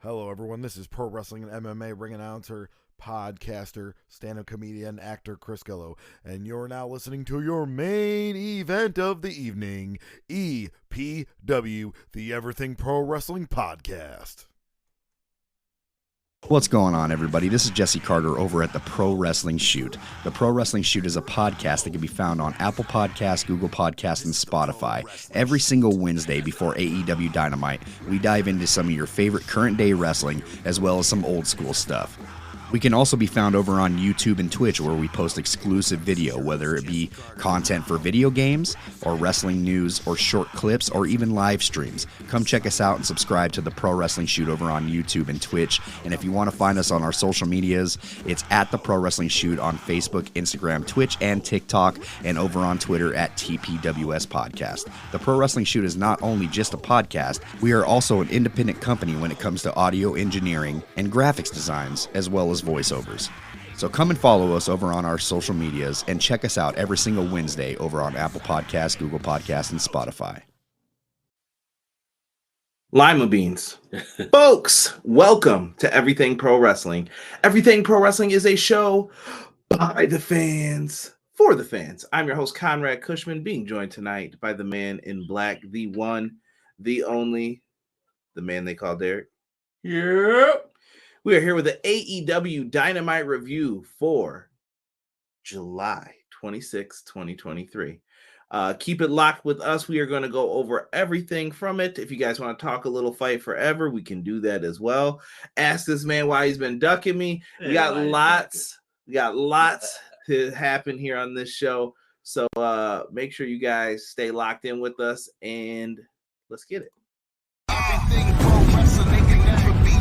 Hello, everyone. This is Pro Wrestling and MMA ring announcer, podcaster, stand-up comedian, actor Chris Gello, and you're now listening to your main event of the evening, EPW, the Everything Pro Wrestling Podcast. What's going on, everybody? This is Jesse Carter over at the Pro Wrestling Shoot. The Pro Wrestling Shoot is a podcast that can be found on Apple Podcasts, Google Podcasts, and Spotify. Every single Wednesday before AEW Dynamite, we dive into some of your favorite current-day wrestling, as well as some old-school stuff. We can also be found over on YouTube and Twitch, where we post exclusive video, whether it be content for video games, or wrestling news, or short clips, or even live streams. Come check us out and subscribe to the Pro Wrestling Shoot over on YouTube and Twitch. And if you want to find us on our social medias, it's at the Pro Wrestling Shoot on Facebook, Instagram, Twitch, and TikTok, and over on Twitter at TPWS Podcast. The Pro Wrestling Shoot is not only just a podcast, we are also an independent company when it comes to audio engineering and graphics designs, as well as voiceovers. So come and follow us over on our social medias and check us out every single Wednesday over on Apple Podcasts, Google Podcasts, and Spotify. Lima beans. Folks, welcome to Everything Pro Wrestling. Everything Pro Wrestling is a show by the fans, for the fans. I'm your host, Conrad Cushman, being joined tonight by the man in black, the one, the only, the man they call Derek. Yep. We are here with the AEW Dynamite review for July 26, 2023. Keep it locked with us. We are going to go over everything from it. If you guys want to talk a little fight forever, we can do that as well. Ask this man why he's been ducking me. We got lots to happen here on this show. So make sure you guys stay locked in with us and let's get it. Everything pro wrestling can never be you.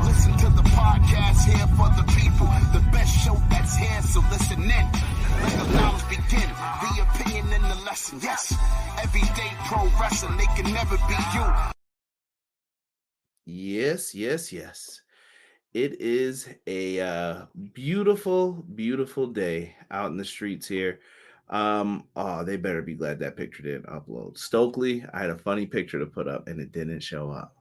Listen to the podcast here for the people. The best show that's here, so listen in. Let the knowledge begin. The opinion and the lesson. Yes, everyday pro wrestling, they can never be you. Yes. It is a beautiful, beautiful day out in the streets here. They better be glad that picture didn't upload. Stokely, I had a funny picture to put up and it didn't show up.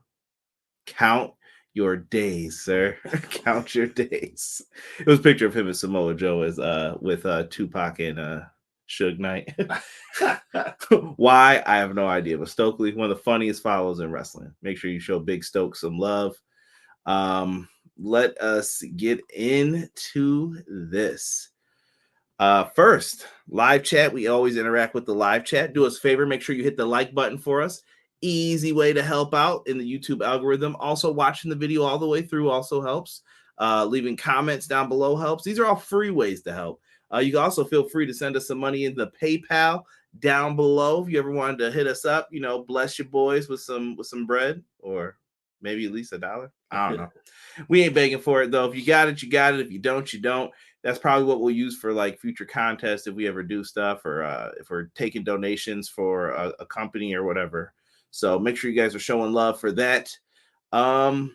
Count your days, sir. Count your days. It was a picture of him and Samoa Joe as with Tupac and Suge Knight. Why? I have no idea. But Stokely, one of the funniest follows in wrestling. Make sure you show Big Stoke some love. Let us get into this. First, live chat. We always interact with the live chat. Do us a favor. Make sure you hit the like button for us. Easy way to help out in the YouTube algorithm. Also, watching the video all the way through also helps. Leaving comments down below helps. These are all free ways to help. You can also feel free to send us some money in the PayPal down below. If you ever wanted to hit us up, bless your boys with some bread or maybe at least $1. I don't know. We ain't begging for it though. If you got it, you got it. If you don't, you don't. That's probably what we'll use for like future contests if we ever do stuff or if we're taking donations for a company or whatever. So make sure you guys are showing love for that. Other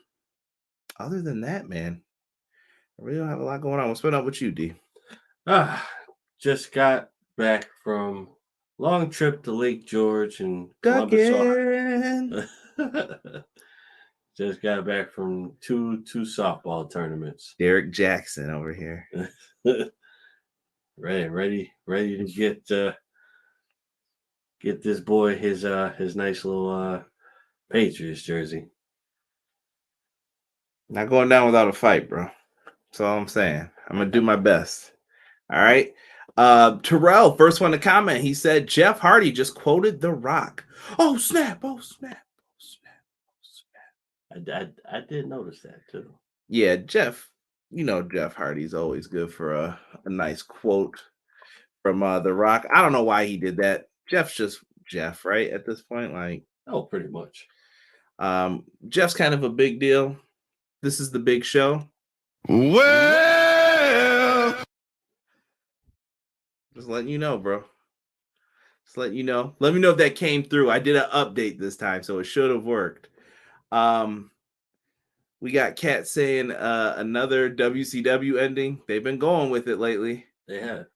than that, man, I really don't have a lot going on. What's been up with you, D? Just got back from long trip to Lake George and Columbus. Just got back from two softball tournaments. Derek Jackson over here. ready to get this boy his nice little Patriots jersey. Not going down without a fight, bro. That's all I'm saying. I'm gonna do my best. All right. Terrell, first one to comment. He said Jeff Hardy just quoted The Rock. Oh snap! Oh snap! I did notice that too. Yeah, Jeff. Jeff Hardy's always good for a nice quote from The Rock. I don't know why he did that. Jeff's just Jeff, right? At this point, Pretty much. Jeff's kind of a big deal. This is the big show. Well, just letting you know, bro. Just letting you know. Let me know if that came through. I did an update this time, so it should have worked. We got Kat saying another WCW ending. They've been going with it lately. They have.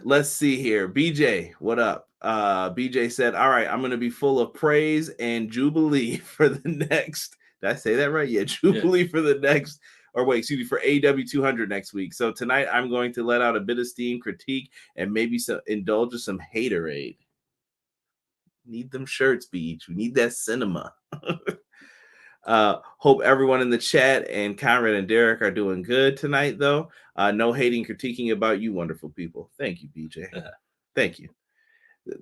Let's see here. BJ, what up? BJ said, all right, I'm going to be full of praise and jubilee for the next. Did I say that right? Yeah, jubilee for the next, or wait, excuse me, for AEW 200 next week. So tonight I'm going to let out a bit of steam, critique, and maybe indulge in some haterade. Need them shirts, Beach. We need that cinema. Hope everyone in the chat and Conrad and Derek are doing good tonight, though. No hating, critiquing about you, wonderful people. Thank you, BJ. Thank you.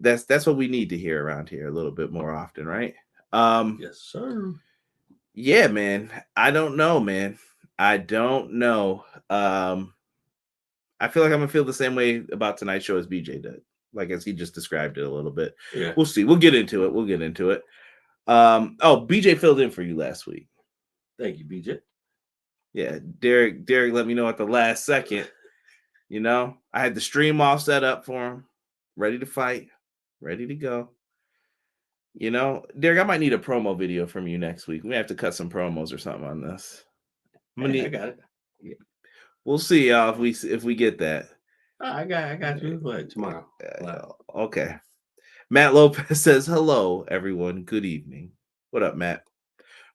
That's what we need to hear around here a little bit more often, right? Yes, sir. Yeah, man. I don't know, man. I don't know. I feel like I'm gonna feel the same way about tonight's show as BJ did, like as he just described it a little bit. Yeah. We'll see. We'll get into it. BJ filled in for you last week. Thank you, BJ. Yeah, Derek let me know at the last second. You know, I had the stream all set up for him, ready to fight, ready to go. You know, Derek, I might need a promo video from you next week. We have to cut some promos or something on this. I got it. Yeah. We'll see, y'all, if we get that. I got you. What, tomorrow? Okay. Matt Lopez says, hello, everyone. Good evening. What up, Matt?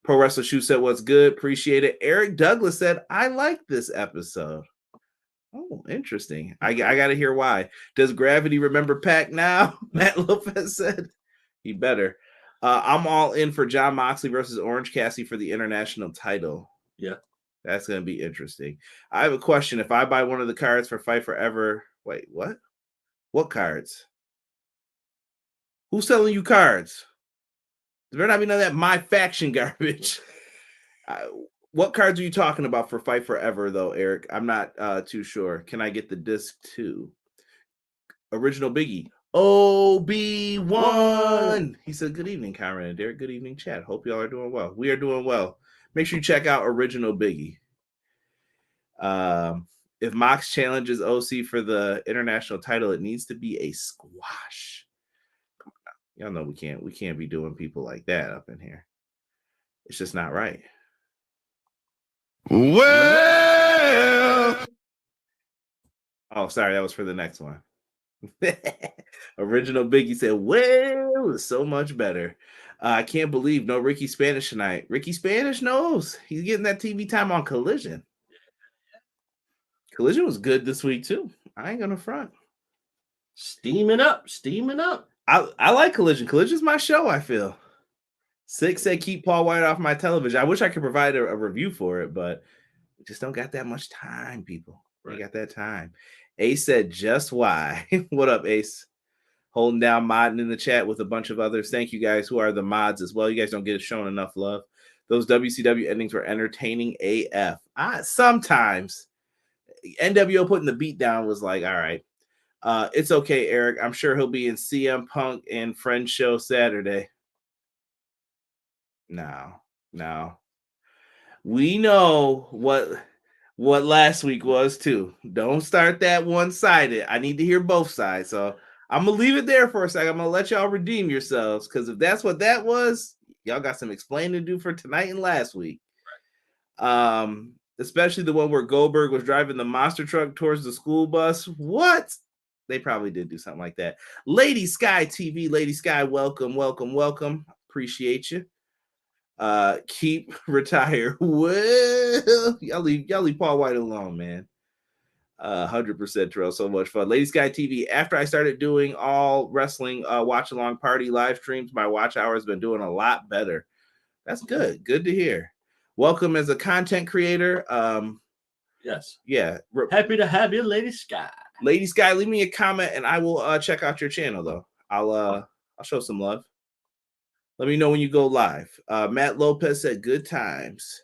Pro Wrestler Shoe said, what's good? Appreciate it. Eric Douglas said, I like this episode. Oh, interesting. I got to hear why. Does Gravity remember Pac now? Matt Lopez said. He better. I'm all in for Jon Moxley versus Orange Cassidy for the international title. Yeah. That's going to be interesting. I have a question. If I buy one of the cards for Fight Forever, wait, what? What cards? Who's selling you cards? There better not be none of that My Faction garbage. What cards are you talking about for Fight Forever, though, Eric? I'm not too sure. Can I get the disc too? Original Biggie. Obi-Wan. He said, good evening, Conrad and Derek. Good evening, chat. Hope y'all are doing well. We are doing well. Make sure you check out Original Biggie. If Mox challenges OC for the international title, it needs to be a squash. Come on, y'all know we can't be doing people like that up in here. It's just not right. Well, oh, sorry, that was for the next one. Original Biggie said, well, it's so much better. I can't believe no Ricky Spanish tonight. Ricky Spanish knows he's getting that TV time on Collision. Collision was good this week too. I ain't gonna front. Steaming up. I like Collision. Collision's my show, I feel. Six said keep Paul White off my television. I wish I could provide a review for it, but we just don't got that much time, people. We got that time. Ace said, just why? What up, Ace? Holding down modding in the chat with a bunch of others. Thank you guys who are the mods as well. You guys don't get shown enough love. Those WCW endings were entertaining AF. Sometimes NWO putting the beat down was like, all right. It's okay, Eric. I'm sure he'll be in CM Punk and Friends show Saturday. No. We know what last week was too. Don't start that one-sided. I need to hear both sides. So I'm gonna leave it there for a second. I'm gonna let y'all redeem yourselves, because if that's what that was, y'all got some explaining to do for tonight and last week. Especially the one where Goldberg was driving the monster truck towards the school bus. What? They probably did do something like that. Lady Sky TV, Lady Sky, welcome. Appreciate you. Keep retire. Well, y'all leave Paul White alone, man. 100% Terrell, so much fun. Lady Sky TV, after I started doing all wrestling watch along party live streams, my watch hour has been doing a lot better. That's good to hear. Welcome as a content creator. Yes. Yeah. Happy to have you, Lady Sky. Lady Sky, leave me a comment and I will check out your channel, though. I'll show some love. Let me know when you go live. Matt Lopez said, good times.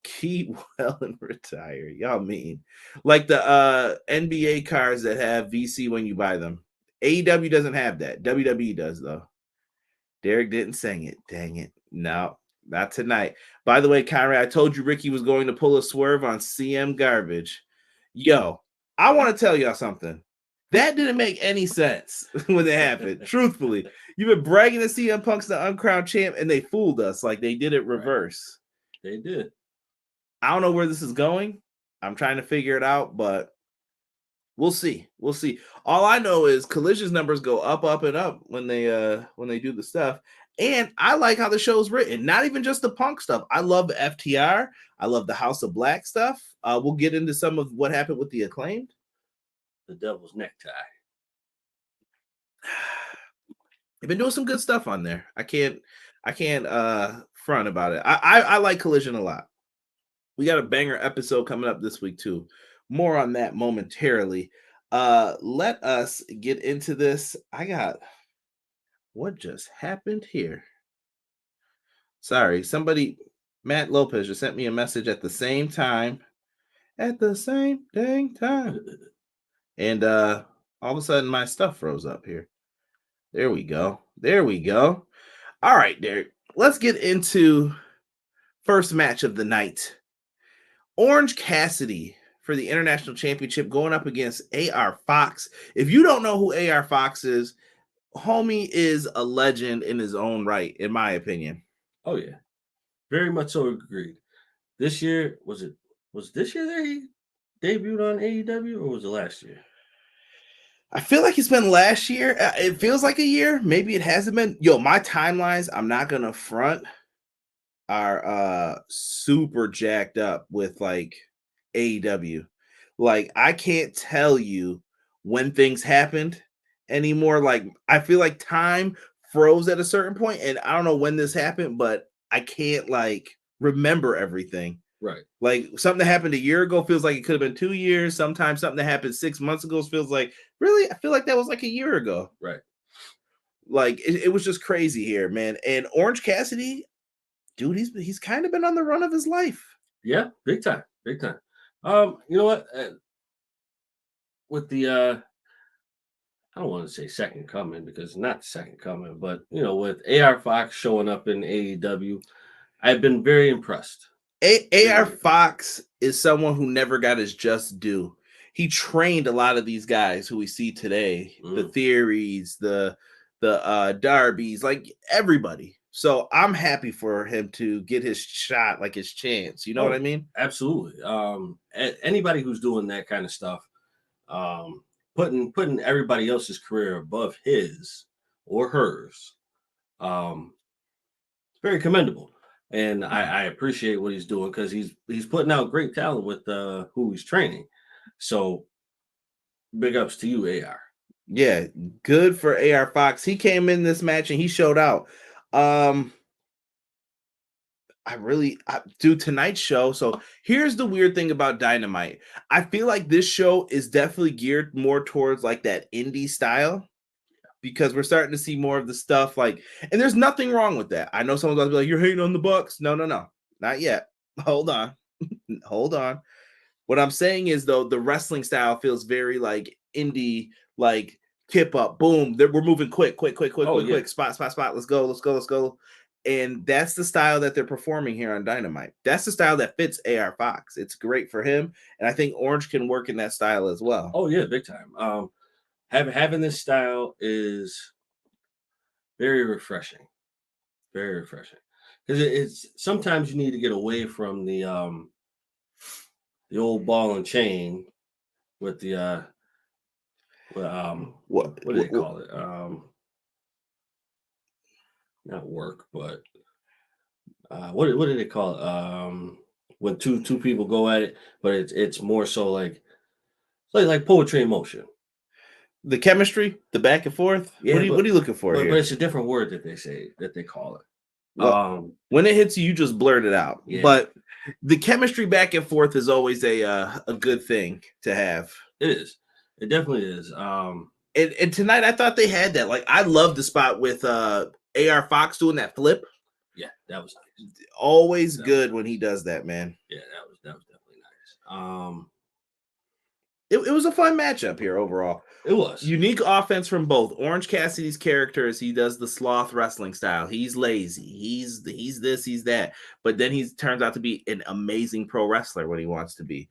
Keep well and retire. Y'all mean. Like the NBA cards that have VC when you buy them. AEW doesn't have that. WWE does, though. Derek didn't sing it. Dang it. No, not tonight. By the way, Conrad, I told you Ricky was going to pull a swerve on CM Garbage. Yo, I want to tell y'all something. That didn't make any sense when it happened. Truthfully, you've been bragging to CM Punk's the uncrowned champ, and they fooled us like they did it reverse. They did. I don't know where this is going. I'm trying to figure it out, but We'll see. We'll see. All I know is Collision's numbers go up, up, and up when they do the stuff. And I like how the show's written. Not even just the Punk stuff. I love the FTR. I love the House of Black stuff. We'll get into some of what happened with the Acclaimed. The Devil's Necktie. They've been doing some good stuff on there. I can't front about it. I like Collision a lot. We got a banger episode coming up this week too. More on that momentarily. Let us get into this. What just happened here? Sorry, Matt Lopez just sent me a message at the same time. At the same dang time. And all of a sudden my stuff froze up here. There we go. All right, Derek. Let's get into first match of the night. Orange Cassidy for the International Championship going up against AR Fox. If you don't know who AR Fox is, homie is a legend in his own right, in my opinion. Oh, yeah. Very much so agreed. This year, was this year that he debuted on AEW, or was it last year? I feel like it's been last year. It feels like a year. Maybe it hasn't been. Yo, my timelines, I'm not going to front, are super jacked up with like AEW. Like, I can't tell you when things happened anymore. Like, I feel like time froze at a certain point, and I don't know when this happened, but I can't like remember everything. Right. Like, something that happened a year ago feels like it could have been 2 years. Sometimes something that happened 6 months ago feels like, really? I feel like that was like a year ago. Right. Like, it was just crazy here, man. And Orange Cassidy, dude, he's kind of been on the run of his life. Yeah, big time. You know what? With the I don't want to say second coming, because it's not the second coming, but you know, with AR Fox showing up in AEW, I've been very impressed. AR Fox is someone who never got his just due. He trained a lot of these guys who we see today, the Theories, the Darbys, like everybody. So I'm happy for him to get his shot, like his chance. You know what I mean? Absolutely. Anybody who's doing that kind of stuff, putting everybody else's career above his or hers, it's very commendable. And I appreciate what he's doing, because he's putting out great talent with who he's training. So big ups to you, AR. Yeah, good for AR Fox. He came in this match and he showed out. Do tonight's show. So here's the weird thing about Dynamite. I feel like this show is definitely geared more towards like that indie style, because we're starting to see more of the stuff like, and there's nothing wrong with that. I know someone's going to be like, you're hating on the Bucks. No, not yet. Hold on. What I'm saying is, though, the wrestling style feels very like indie, like kip up, boom. We're moving quick, quick, spot. Let's go. And that's the style that they're performing here on Dynamite. That's the style that fits AR Fox. It's great for him. And I think Orange can work in that style as well. Oh, yeah, big time. Having this style is very refreshing. Very refreshing. Because it's sometimes you need to get away from the old ball and chain with the what do they call it? Not work, but what do they call it? When two people go at it, but it's more so like poetry in motion. The chemistry, the back and forth. Yeah, what are you looking for here? But it's a different word that they call it. Well, when it hits you, you just blurt it out. Yeah. But the chemistry back and forth is always a good thing to have. It is. It definitely is. And tonight I thought they had that. Like, I love the spot with AR Fox doing that flip. Yeah, that was nice. Always good when he does that, man. Yeah, that was definitely nice. It was a fun matchup here overall. It was. Unique offense from both. Orange Cassidy's character is he does the sloth wrestling style. He's lazy. He's this, he's that. But then he turns out to be an amazing pro wrestler when he wants to be.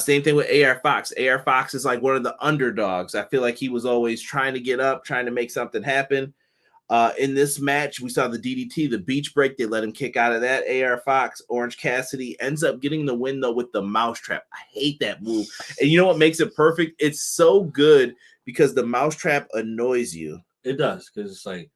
Same thing with AR Fox. AR Fox is like one of the underdogs. I feel like he was always trying to get up, trying to make something happen. In this match, we saw the DDT, the beach break. They let him kick out of that. AR Fox, Orange Cassidy ends up getting the win, though, with the mousetrap. I hate that move. And you know what makes it perfect? It's so good because the mousetrap annoys you. It does, because it's like,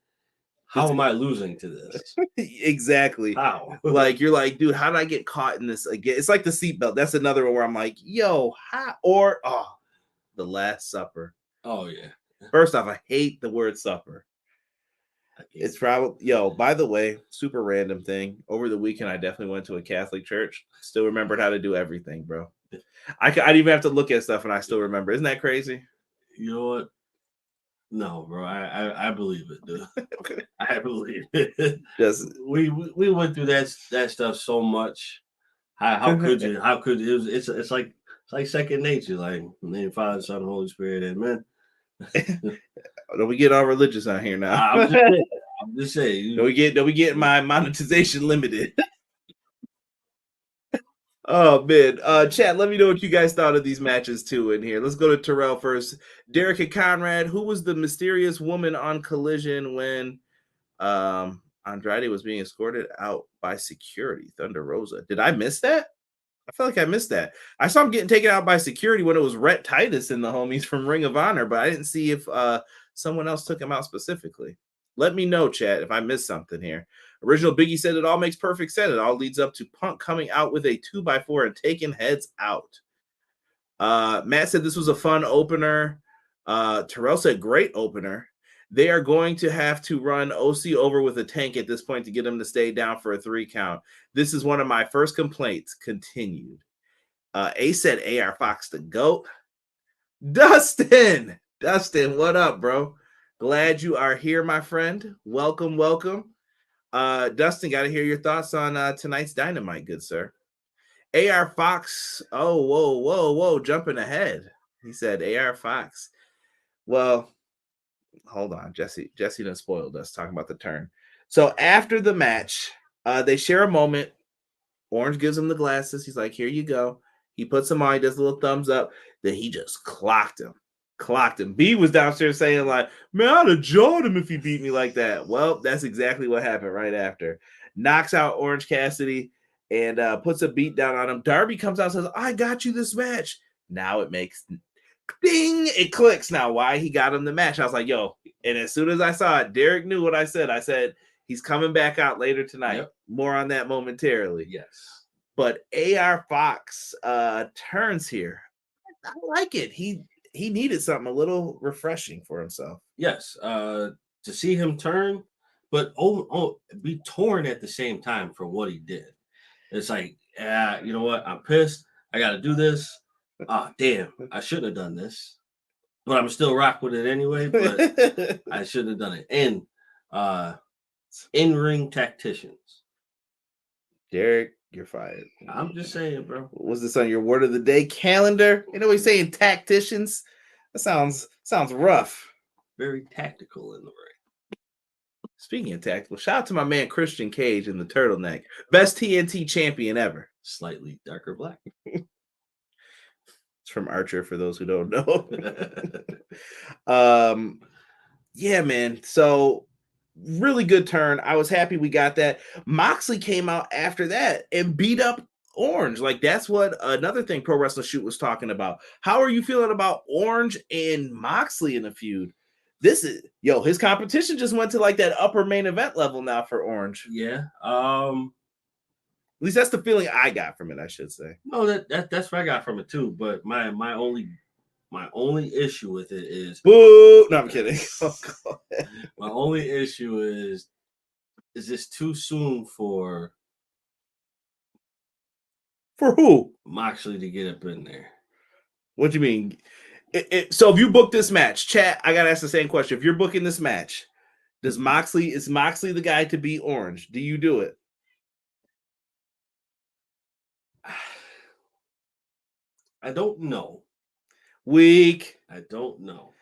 how am I losing to this? Exactly. How? Like, you're like, dude, how did I get caught in this again? It's like the seatbelt. That's another one where I'm like, yo, how? Or, the Last Supper. Oh, yeah. First off, I hate the word supper. It's probably, by the way, super random thing. Over the weekend, I definitely went to a Catholic church. Still remembered how to do everything, bro. I didn't even have to look at stuff, and I still remember. Isn't that crazy? You know what? No, bro. I believe it, dude. I believe it. Just we went through that stuff so much. How could you? How could you? It's like second nature. Like, name Father, Son, Holy Spirit, Amen. Don't we get all religious out here now? I'm just saying. Don't we get my monetization limited? Oh man, chat. Let me know what you guys thought of these matches too. In here, let's go to Terrell first. Derek and Conrad. Who was the mysterious woman on Collision when Andrade was being escorted out by security? Thunder Rosa. Did I miss that? I feel like I missed that. I saw him getting taken out by security when it was Rhett Titus and the homies from Ring of Honor, but I didn't see if someone else took him out specifically. Let me know, chat, if I missed something here. Original Biggie said it all makes perfect sense. It all leads up to Punk coming out with a 2x4 and taking heads out. Matt said this was a fun opener. Terrell said great opener. They are going to have to run OC over with a tank at this point to get him to stay down for a 3 count. This is one of my first complaints. Continued. A said AR Fox the GOAT. Dustin, what up, bro? Glad you are here, my friend. Welcome. Dustin, got to hear your thoughts on tonight's Dynamite, good sir. AR Fox. Oh, whoa. Jumping ahead. He said AR Fox. Well, hold on. Jesse done spoiled us talking about the turn. So after the match, they share a moment. Orange gives him the glasses. He's like, here you go. He puts them on. He does a little thumbs up. Then he just clocked him. B was downstairs saying like, man, I'd have jawed him if he beat me like that. Well, that's exactly what happened right after. Knocks out Orange Cassidy and puts a beat down on him. Darby comes out and says, I got you this match. Now it makes ding. It clicks now why he got him the match. I was like, yo. And as soon as I saw it, Derek knew what I said. I said, he's coming back out later tonight. Yep. More on that momentarily. Yes. But AR Fox turns here. I like it. He needed something a little refreshing for himself. Yes. To see him turn, but be torn at the same time for what he did. It's like, you know what? I'm pissed. I got to do this. Damn. I shouldn't have done this. But I'm still rock with it anyway. But I shouldn't have done it. And in-ring tacticians. Derek, you're fired. I'm just saying, bro. Was this on your word of the day calendar? You know what he's saying, tacticians? That sounds rough. Very tactical in the ring. Speaking of tactical, shout out to my man Christian Cage in the turtleneck. Best TNT champion ever. Slightly darker black. It's from Archer, for those who don't know. Yeah, man. So really good turn. I was happy we got that. Moxley came out after that and beat up Orange. Like, that's what another thing Pro Wrestling Shoot was talking about. How are you feeling about Orange and Moxley in the feud? This is his competition just went to like that upper main event level now for Orange. Yeah. At least that's the feeling I got from it, I should say. No, that's what I got from it too. But my only issue with it is boo. No, I'm kidding. My only issue is this too soon for who? Moxley to get up in there. What do you mean? So if you book this match, chat, I gotta ask the same question. If you're booking this match, is Moxley the guy to beat Orange? Do you do it? I don't know. Weak. I don't know.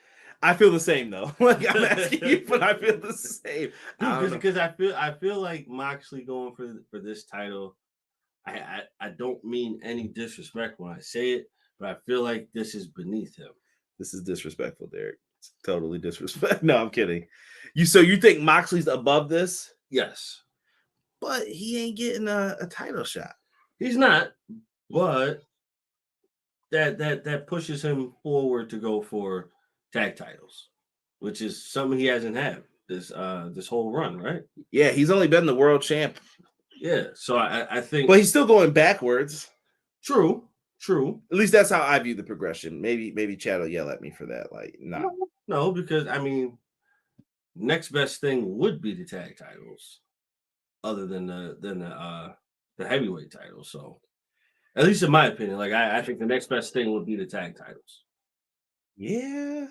I feel the same though. Like, I'm asking you, but I feel the same. Because I feel like Moxley going for this title. I don't mean any disrespect when I say it, but I feel like this is beneath him. This is disrespectful, Derek. It's totally disrespect. No, I'm kidding. You think Moxley's above this? Yes. But he ain't getting a title shot. He's not, but that pushes him forward to go for tag titles, which is something he hasn't had this whole run, right? Yeah, he's only been the world champ. Yeah, so I think. But he's still going backwards. True. At least that's how I view the progression. Maybe Chad will yell at me for that. Like, no, because I mean, next best thing would be the tag titles, other than the heavyweight title. So, at least in my opinion, like I think the next best thing would be the tag titles. Yeah.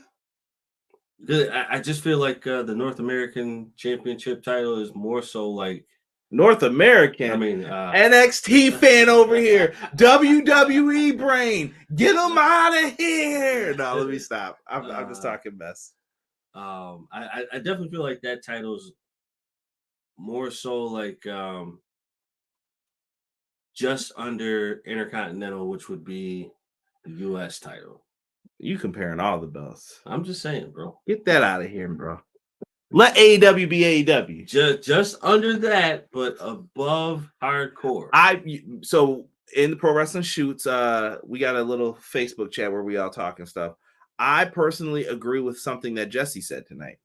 I just feel like the North American Championship title is more so like North American. I mean, NXT fan over here. WWE brain. Get them out of here. No, let me stop. I'm just talking mess. I definitely feel like that title's more so like just under Intercontinental, which would be the US title. You comparing all the belts. I'm just saying, bro. Get that out of here, bro. Let AEW be AEW. Just under that, but above hardcore. So in the Pro Wrestling Shoots, we got a little Facebook chat where we all talk and stuff. I personally agree with something that Jesse said tonight.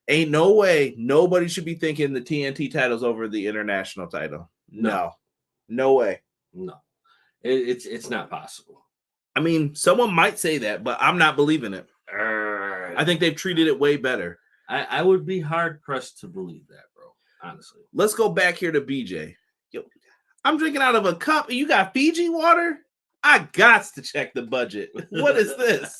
Ain't no way nobody should be thinking the TNT title's over the international title. No way. No, it's not possible. I mean, someone might say that, but I'm not believing it. I think they've treated it way better. I would be hard pressed to believe that, bro. Honestly. Let's go back here to BJ. Yo, I'm drinking out of a cup and you got Fiji water? I got to check the budget. What is this?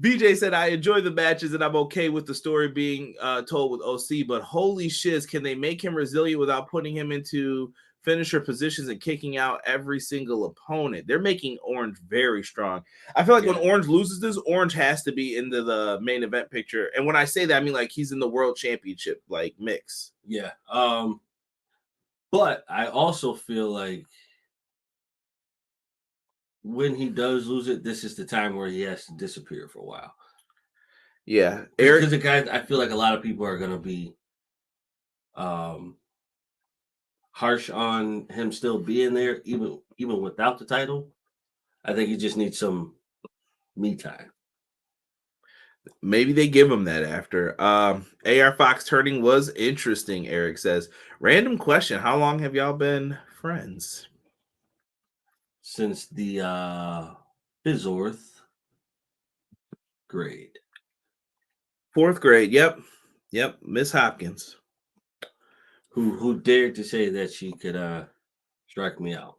BJ said, I enjoy the matches and I'm okay with the story being told with OC, but holy shiz, can they make him resilient without putting him into finisher positions and kicking out every single opponent? They're making Orange very strong. I feel like when Orange loses this, Orange has to be into the main event picture. And when I say that, I mean like he's in the world championship, like mix. Yeah. But I also feel like when he does lose it, this is the time where he has to disappear for a while. Yeah. Because the guy, I feel like a lot of people are going to be harsh on him still being there, even without the title. I think he just needs some me time. Maybe they give him that after. AR Fox turning was interesting, Eric says. Random question. How long have y'all been friends? Since the 4th grade. 4th grade. Yep. Miss Hopkins. Who dared to say that she could strike me out?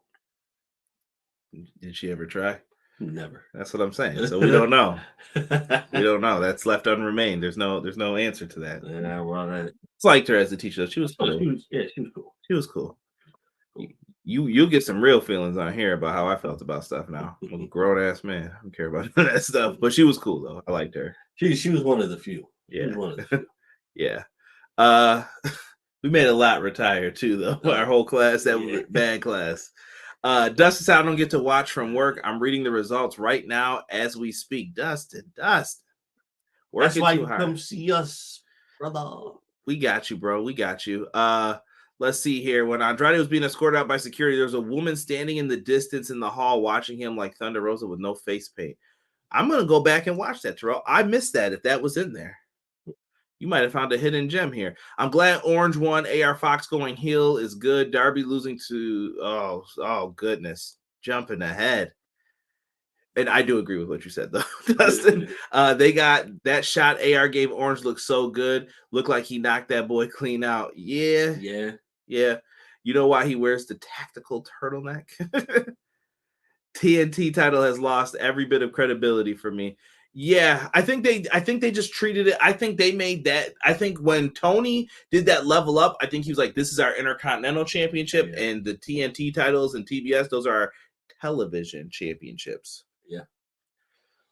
Did she ever try? Never. That's what I'm saying. So we don't know. We don't know. That's left unremained. There's no answer to that. Yeah, well, I liked her as a teacher. She was cool. She was cool. She was cool. You'll get some real feelings on here about how I felt about stuff now. I'm a grown ass man. I don't care about none of that stuff. But she was cool though. I liked her. She was one of the few. Yeah. One of the few. Yeah. We made a lot retire too, though. Our whole class, that was a bad class. Dustin said, I don't get to watch from work. I'm reading the results right now as we speak. Dustin. That's why you come see us, brother. We got you, bro. We got you. Let's see here. When Andrade was being escorted out by security, there was a woman standing in the distance in the hall watching him like Thunder Rosa with no face paint. I'm going to go back and watch that, Terrell. I missed that if that was in there. You might have found a hidden gem here. I'm glad Orange won. AR Fox going heel is good. Darby losing to, oh goodness, jumping ahead. And I do agree with what you said, though, Dustin. They got that shot AR gave Orange look so good. Looked like he knocked that boy clean out. Yeah. You know why he wears the tactical turtleneck? TNT title has lost every bit of credibility for me. Yeah, I think they just treated it. I think they made that. I think when Tony did that level up, I think he was like, this is our Intercontinental Championship, and the TNT titles and TBS, those are our television championships. Yeah.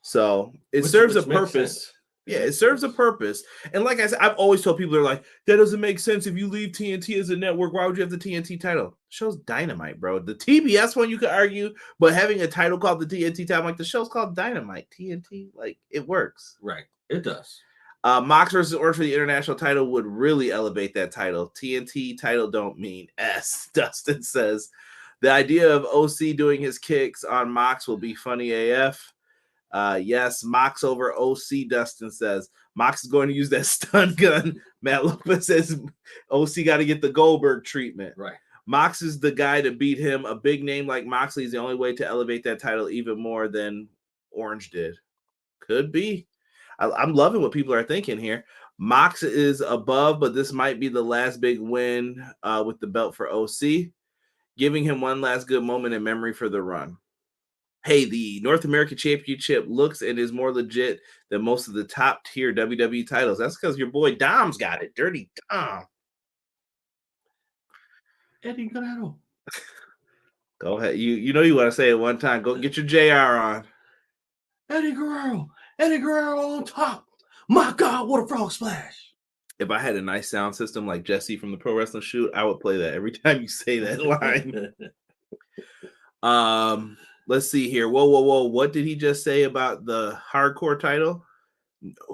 So it serves a purpose. Yeah, it serves a purpose. And like I said, I've always told people, they're like, that doesn't make sense. If you leave TNT as a network, why would you have the TNT title? The show's Dynamite, bro. The TBS one you could argue, but having a title called the TNT title, like the show's called Dynamite. TNT, like it works. Right. It does. Mox versus Orange for the international title would really elevate that title. TNT title don't mean S. Dustin says the idea of OC doing his kicks on Mox will be funny AF. Yes, Mox over OC, Dustin says. Mox is going to use that stun gun. Matt Lopez says OC got to get the Goldberg treatment. Right. Mox is the guy to beat him. A big name like Moxley is the only way to elevate that title even more than Orange did. Could be. I'm loving what people are thinking here. Mox is above, but this might be the last big win with the belt for OC, giving him one last good moment in memory for the run. Hey, the North American Championship looks and is more legit than most of the top tier WWE titles. That's because your boy Dom's got it. Dirty Dom. Eddie Guerrero. Go ahead. You know you want to say it one time. Go get your JR on. Eddie Guerrero. Eddie Guerrero on top. My God, what a frog splash. If I had a nice sound system like Jesse from the Pro Wrestling Shoot, I would play that every time you say that line. Let's see here. Whoa. What did he just say about the hardcore title?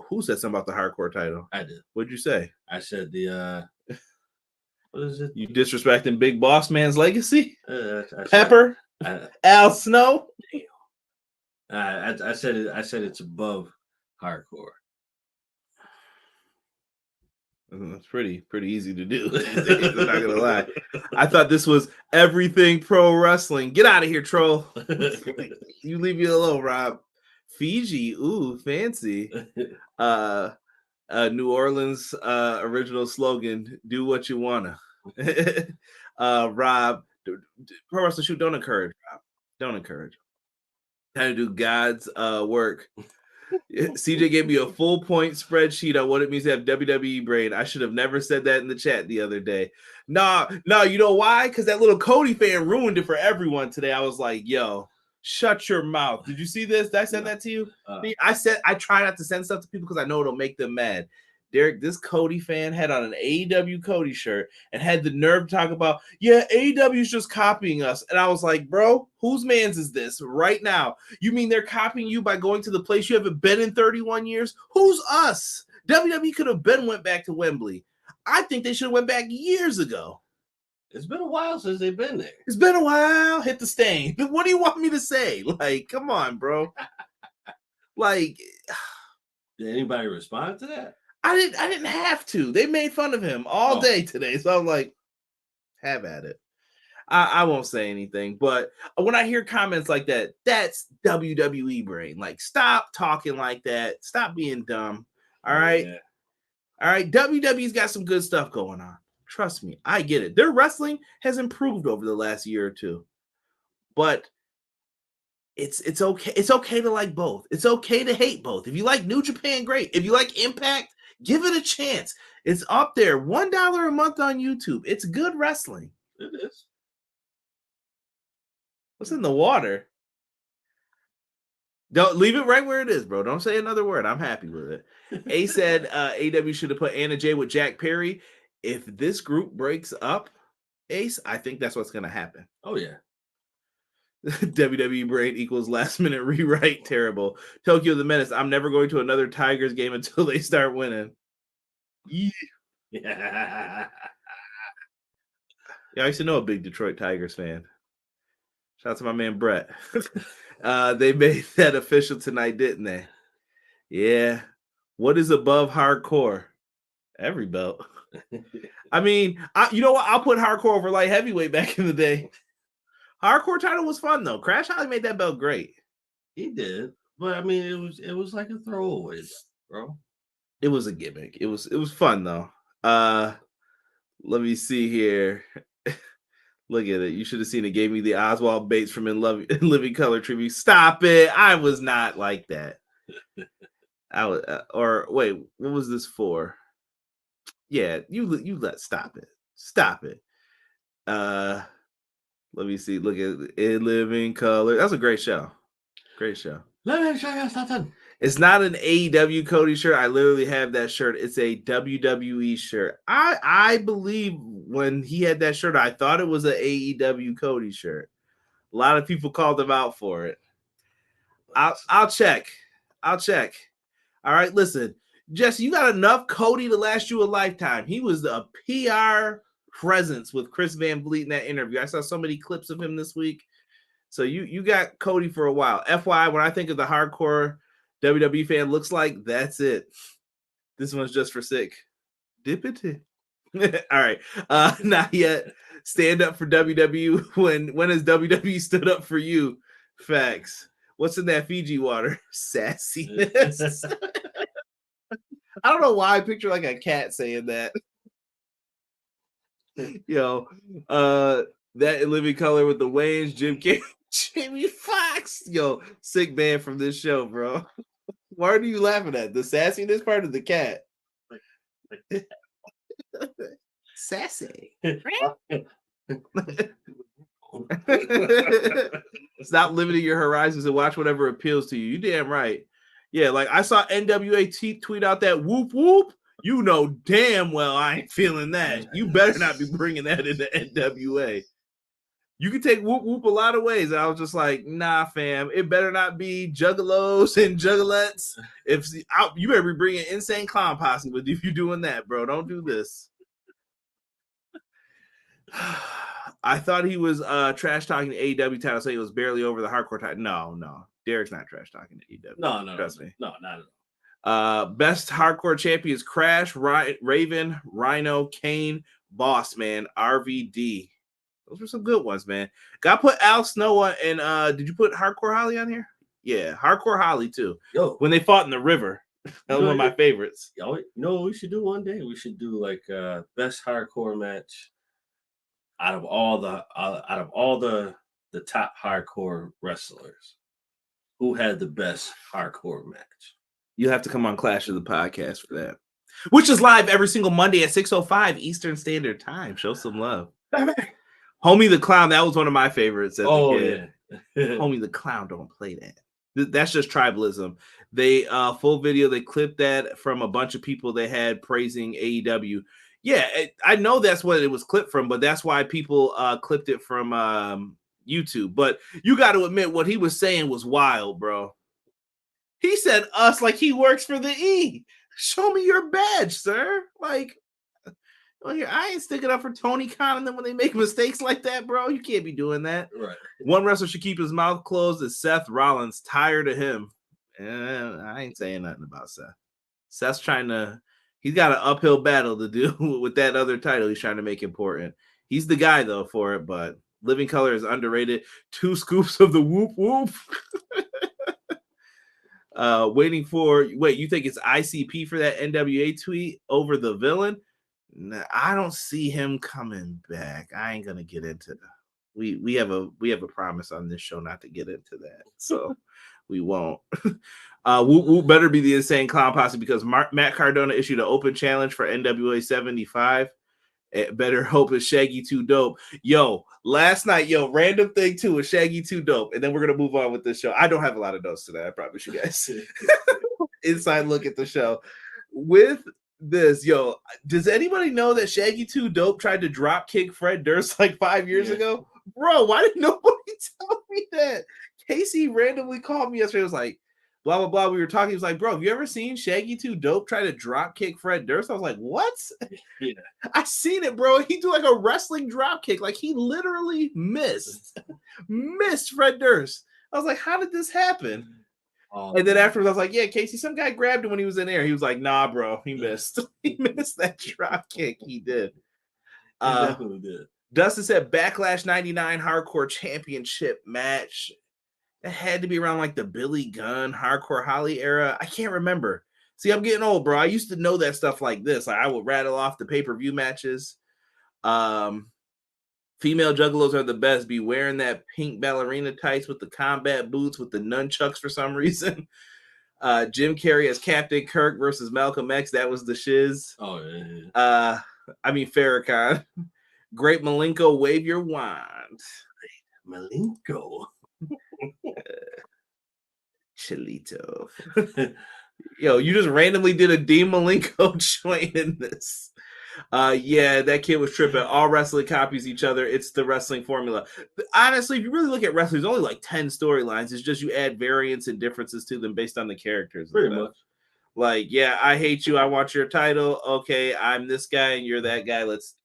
Who said something about the hardcore title? I did. What'd you say? I said the what is it? You disrespecting Big Boss Man's legacy? I Pepper? Al Snow? I said it's above hardcore. It's pretty easy to do. I'm not gonna lie. I thought this was everything pro wrestling. Get out of here, troll. You leave me alone, Rob. Fiji, ooh, fancy. New Orleans original slogan: "Do what you wanna." Rob, Pro Wrestling Shoot, don't encourage. Rob. Don't encourage. Time to do God's work. CJ gave me a full point spreadsheet on what it means to have WWE brain. I should have never said that in the chat the other day. No, you know why? Because that little Cody fan ruined it for everyone today. I was like, yo, shut your mouth. Did you see this? Did I send that to you? I said I try not to send stuff to people because I know it'll make them mad. Derek, this Cody fan had on an AEW Cody shirt and had the nerve to talk about, yeah, AEW's just copying us. And I was like, bro, whose man's is this right now? You mean they're copying you by going to the place you haven't been in 31 years? Who's us? WWE could have went back to Wembley. I think they should have went back years ago. It's been a while since they've been there. It's been a while. Hit the stain. What do you want me to say? Like, come on, bro. Like, did anybody respond to that? I didn't have to. They made fun of him all day today. So I'm like, have at it. I won't say anything. But when I hear comments like that, that's WWE brain. Like, stop talking like that. Stop being dumb. All right. Yeah. All right. WWE's got some good stuff going on. Trust me. I get it. Their wrestling has improved over the last year or two. But it's okay. It's okay to like both. It's okay to hate both. If you like New Japan, great. If you like Impact, give it a chance. It's up there. $1 a month on YouTube. It's good wrestling. It is. What's in the water? Don't leave it right where it is, bro. Don't say another word. I'm happy with it. A said AW should have put Anna Jay with Jack Perry. If this group breaks up, Ace, I think that's what's going to happen. Oh, yeah. WWE brain equals last minute rewrite. Terrible. Tokyo the Menace. I'm never going to another Tigers game until they start winning. Yeah. I used to know a big Detroit Tigers fan. Shout out to my man Brett. They made that official tonight, didn't they? Yeah. What is above hardcore? Every belt. I mean, you know what? I'll put hardcore over light heavyweight back in the day. Hardcore title was fun though. Crash Holly made that belt great. He did, but I mean, it was like a throwaway, bro. It was a gimmick. It was fun though. Let me see here. Look at it. You should have seen it. Gave me the Oswald Bates from In Living Color tribute. Stop it. I was not like that. I was, or wait, what was this for? Yeah, stop it. Stop it. Let me see. Look at In Living Color. That's a great show. Great show. Let me show you something. It's not an AEW Cody shirt. I literally have that shirt. It's a WWE shirt. I believe when he had that shirt, I thought it was an AEW Cody shirt. A lot of people called him out for it. I'll check. All right, listen, Jesse, you got enough Cody to last you a lifetime. He was a PR presence with Chris Van Vliet in that interview. I saw so many clips of him this week. So you got Cody for a while. FYI, when I think of the hardcore WWE fan looks like, that's it. This one's just for sick. Dip it in. All right. Not yet. Stand up for WWE. When has WWE stood up for you? Facts. What's in that Fiji water? Sassiness. I don't know why I picture like a cat saying that. Yo, that in living color with the Wayans, Jim Carrey, Jamie Foxx. Yo, sick band from this show, bro. Why are you laughing at? The sassiness part of the cat? Sassy. Stop limiting your horizons and watch whatever appeals to you. You damn right. Yeah, like I saw NWA tweet out that whoop whoop. You know damn well I ain't feeling that. You better not be bringing that into NWA. You can take whoop whoop a lot of ways. And I was just like, nah, fam. It better not be juggalos and juggalettes. You better be bringing Insane Clown Posse with if you're doing that, bro. Don't do this. I thought he was trash talking the AEW title, so he was barely over the hardcore title. No. Derek's not trash talking to AEW. No. Trust me. No, not at all. Best hardcore champions: Crash, Raven, Rhino, Kane, Boss Man, RVD. Those were some good ones, man. Got to put Al Snow on, and did you put Hardcore Holly on here? Yeah, Hardcore Holly too. Yo, when they fought in the river, that was one of my favorites. Yo, you know what we should do one day? We should do like best hardcore match out of all the top hardcore wrestlers. Who had the best hardcore match? You have to come on Clash of the Podcast for that, which is live every single Monday at 6:05 Eastern Standard Time. Show some love. Homie the Clown, that was one of my favorites as a kid. Yeah. Homie the Clown, don't play that. That's just tribalism. They full video, they clipped that from a bunch of people they had praising AEW. Yeah, I know that's what it was clipped from, but that's why people clipped it from YouTube. But you got to admit what he was saying was wild, bro. He said us like he works for the E. Show me your badge, sir. Like, well, here, I ain't sticking up for Tony Khan, and then when they make mistakes like that, bro, you can't be doing that. Right. One wrestler should keep his mouth closed is Seth Rollins. Tired of him. I ain't saying nothing about Seth. Seth's he's got an uphill battle to do with that other title he's trying to make important. He's the guy, though, for it, but Living Color is underrated. 2 scoops of the whoop whoop. Wait, you think it's ICP for that NWA tweet over the villain? Nah, I don't see him coming back. I ain't gonna get into that. We have a promise on this show not to get into that, so we won't. Whoop whoop better be the Insane Clown Posse because Matt Cardona issued an open challenge for NWA 75. It better hope it's Shaggy 2 Dope. Yo, last night, random thing too is Shaggy 2 Dope, and then we're gonna move on with this show. I don't have a lot of notes today. I promise you guys. Inside look at the show with this. Does anybody know that Shaggy 2 Dope tried to drop kick Fred Durst like 5 years ago? Bro, why did nobody tell me that? Casey randomly called me yesterday. It was like, blah, blah, blah. We were talking. He was like, bro, have you ever seen Shaggy 2 Dope try to drop kick Fred Durst? I was like, what? Yeah. I seen it, bro. He do like a wrestling drop kick. Like he literally missed Fred Durst. I was like, how did this happen? And then afterwards, I was like, yeah, Casey, some guy grabbed him when he was in there. He was like, nah, bro, he missed. He missed that drop kick. He did. He definitely did. Dustin said Backlash 99 Hardcore Championship match. It had to be around like the Billy Gunn Hardcore Holly era. I can't remember. See, I'm getting old, bro. I used to know that stuff like this. Like I would rattle off the pay-per-view matches. Female juggalos are the best. Be wearing that pink ballerina tights with the combat boots with the nunchucks for some reason. Jim Carrey as Captain Kirk versus Malcolm X. That was the shiz. Oh, yeah. Farrakhan. Great Malenko, wave your wand. Malenko. Chilito. Yo, you just randomly did a Dean Malenko joint in this. Yeah, that kid was tripping. All wrestling copies each other. It's the wrestling formula. Honestly, if you really look at wrestling, there's only like 10 storylines. It's just you add variants and differences to them based on the characters. Pretty much. Like, yeah, I hate you. I want your title. Okay, I'm this guy and you're that guy. Let's